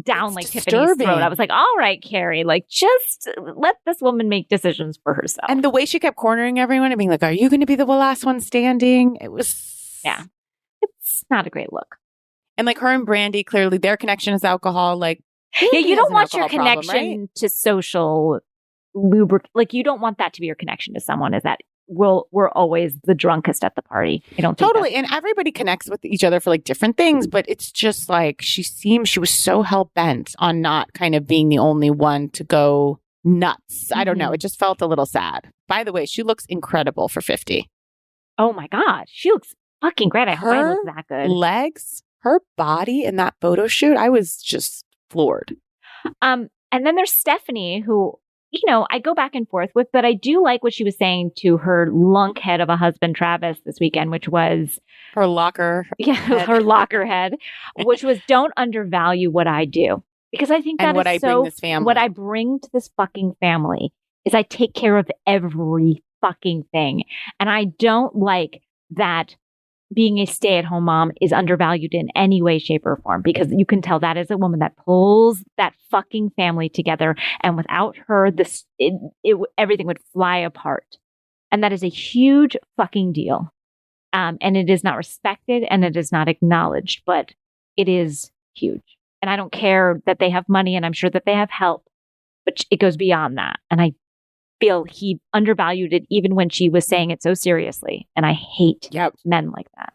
down like Tiffany's throat. I was like, all right, Carrie, like just let this woman make decisions for herself. And the way she kept cornering everyone and being like, are you going to be the last one standing? It was. Yeah. It's not a great look. And like her and Brandy, clearly their connection is alcohol. Like, yeah, you don't want your connection to social lubricant. Like, you don't want that to be your connection to someone, is that we're always the drunkest at the party. I don't think totally. And everybody connects with each other for like different things, but it's just like she was so hell bent on not kind of being the only one to go nuts. I don't know. It just felt a little sad. By the way, she looks incredible for 50. Oh my God. She looks fucking great. I hope I look that good. Legs, her body in that photo shoot, I was just floored. And then there's Stephanie, who, you know, I go back and forth with, but I do like what she was saying to her lunkhead of a husband, Travis, this weekend, which was her locker. Yeah, her lockerhead, which was don't undervalue what I do. Because I think that and what is I bring this family. What I bring to this fucking family is I take care of every fucking thing. And I don't like that being a stay-at-home mom is undervalued in any way, shape, or form, because you can tell that is a woman that pulls that fucking family together. And without her, everything would fly apart. And that is a huge fucking deal. And it is not respected and it is not acknowledged, but it is huge. And I don't care that they have money, and I'm sure that they have help, but it goes beyond that. And I feel he undervalued it even when she was saying it so seriously. And I hate men like that.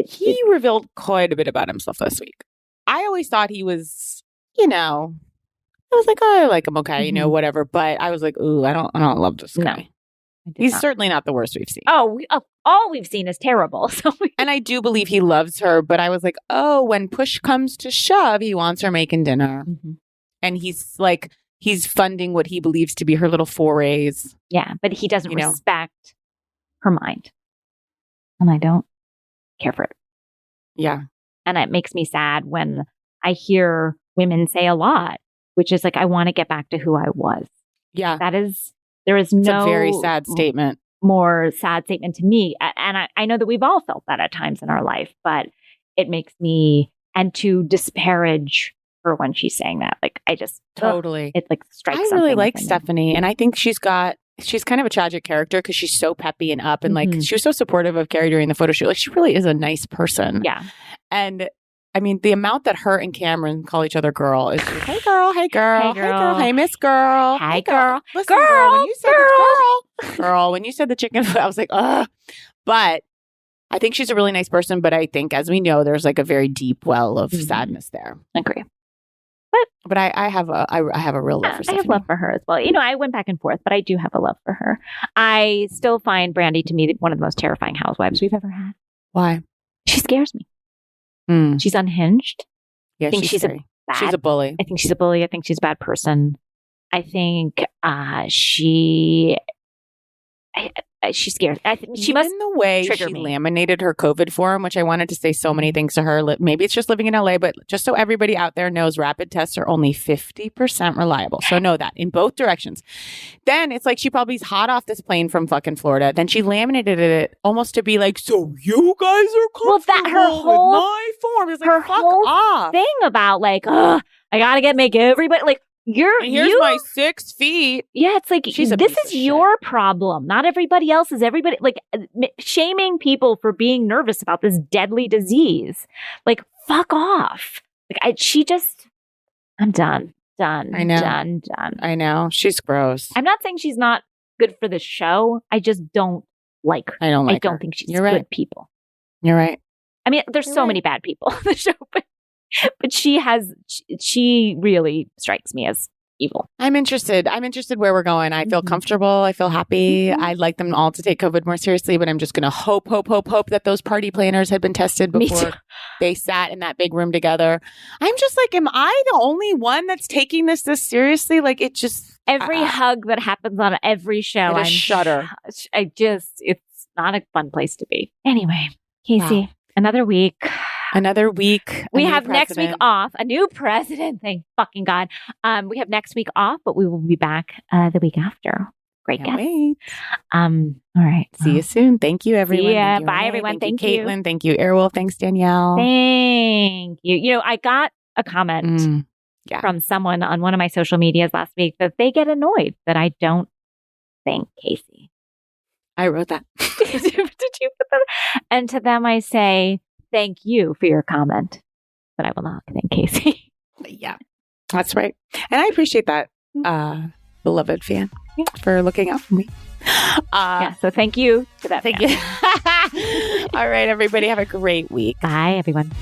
He revealed quite a bit about himself this week. I always thought he was, you know, I was like, oh, I like him. Okay. You know, whatever. But I was like, ooh, I don't love this guy. No, he's certainly not the worst we've seen. All we've seen is terrible. And I do believe he loves her, but I was like, oh, when push comes to shove, he wants her making dinner. And he's like, he's funding what he believes to be her little forays. Yeah, but he doesn't respect her mind. And I don't care for it. Yeah. And it makes me sad when I hear women say a lot, which is like, I want to get back to who I was. Yeah. There is it's a very sad statement. More sad statement to me. And I know that we've all felt that at times in our life, but it makes me, and to disparage her when she's saying that, like, I just totally, it like strikes. I really like Stephanie, and I think she's kind of a tragic character because she's so peppy and up, and like she was so supportive of Carrie during the photo shoot. Like, she really is a nice person. Yeah. And I mean, the amount that her and Cameron call each other girl is like, hey girl, hey girl, hey girl, hey miss girl, hey girl. Listen, girl, when you said girl, when you said the chicken foot, I was like, ugh. But I think she's a really nice person. But I think, as we know, there's like a very deep well of sadness there. Agree. But I have a real love for Stephanie. I have love for her as well. You know, I went back and forth, but I do have a love for her. I still find Brandy to me one of the most terrifying housewives we've ever had. Why? She scares me. She's unhinged. Yeah, I think she's a bully. I think she's a bully. I think she's a bad person. I think she scares. I think she must. In the way she laminated her COVID form, which I wanted to say so many things to her. Maybe it's just living in LA, but just so everybody out there knows, rapid tests are only 50% reliable. So know that in both directions. Then it's like she probably is hot off this plane from fucking Florida. Then she laminated it almost to be like, so you guys are comfortable with my form. It's like, her fuck whole off. Thing about like, I gotta make everybody like. Here's my 6 feet. Yeah, it's like, this is your problem, not everybody else's. Everybody, like, shaming people for being nervous about this deadly disease. Like, fuck off. Like, I'm done. I know. Done. I know. She's gross. I'm not saying she's not good for the show. I just don't like her. I don't think she's You're good right. people. You're right. I mean, there's so many bad people on the show, but she really strikes me as evil. I'm interested where we're going. I feel comfortable. I feel happy. I'd like them all to take COVID more seriously, but I'm just going to hope that those party planners had been tested before they sat in that big room together. I'm just like, am I the only one that's taking this seriously? Like, it just... Every hug that happens on every show, I shudder. It's not a fun place to be. Anyway, Casey, Another week. We have next week off. A new president. Thank fucking God. We have next week off, but we will be back the week after. Great guest. Wait. All right. See you soon. Thank you, everyone. See ya. Thank you, Bye, Renee. everyone. Thank you, Caitlin. Thank you, Airwolf. Thanks, Danielle. Thank you. You know, I got a comment from someone on one of my social medias last week that they get annoyed that I don't thank Casey. I wrote that. Did you put that? And to them, I say, thank you for your comment, but I will not thank Casey. Yeah, that's right. And I appreciate that, beloved fan, for looking out for me. So thank you for that. Thank you. All right, everybody, have a great week. Bye, everyone.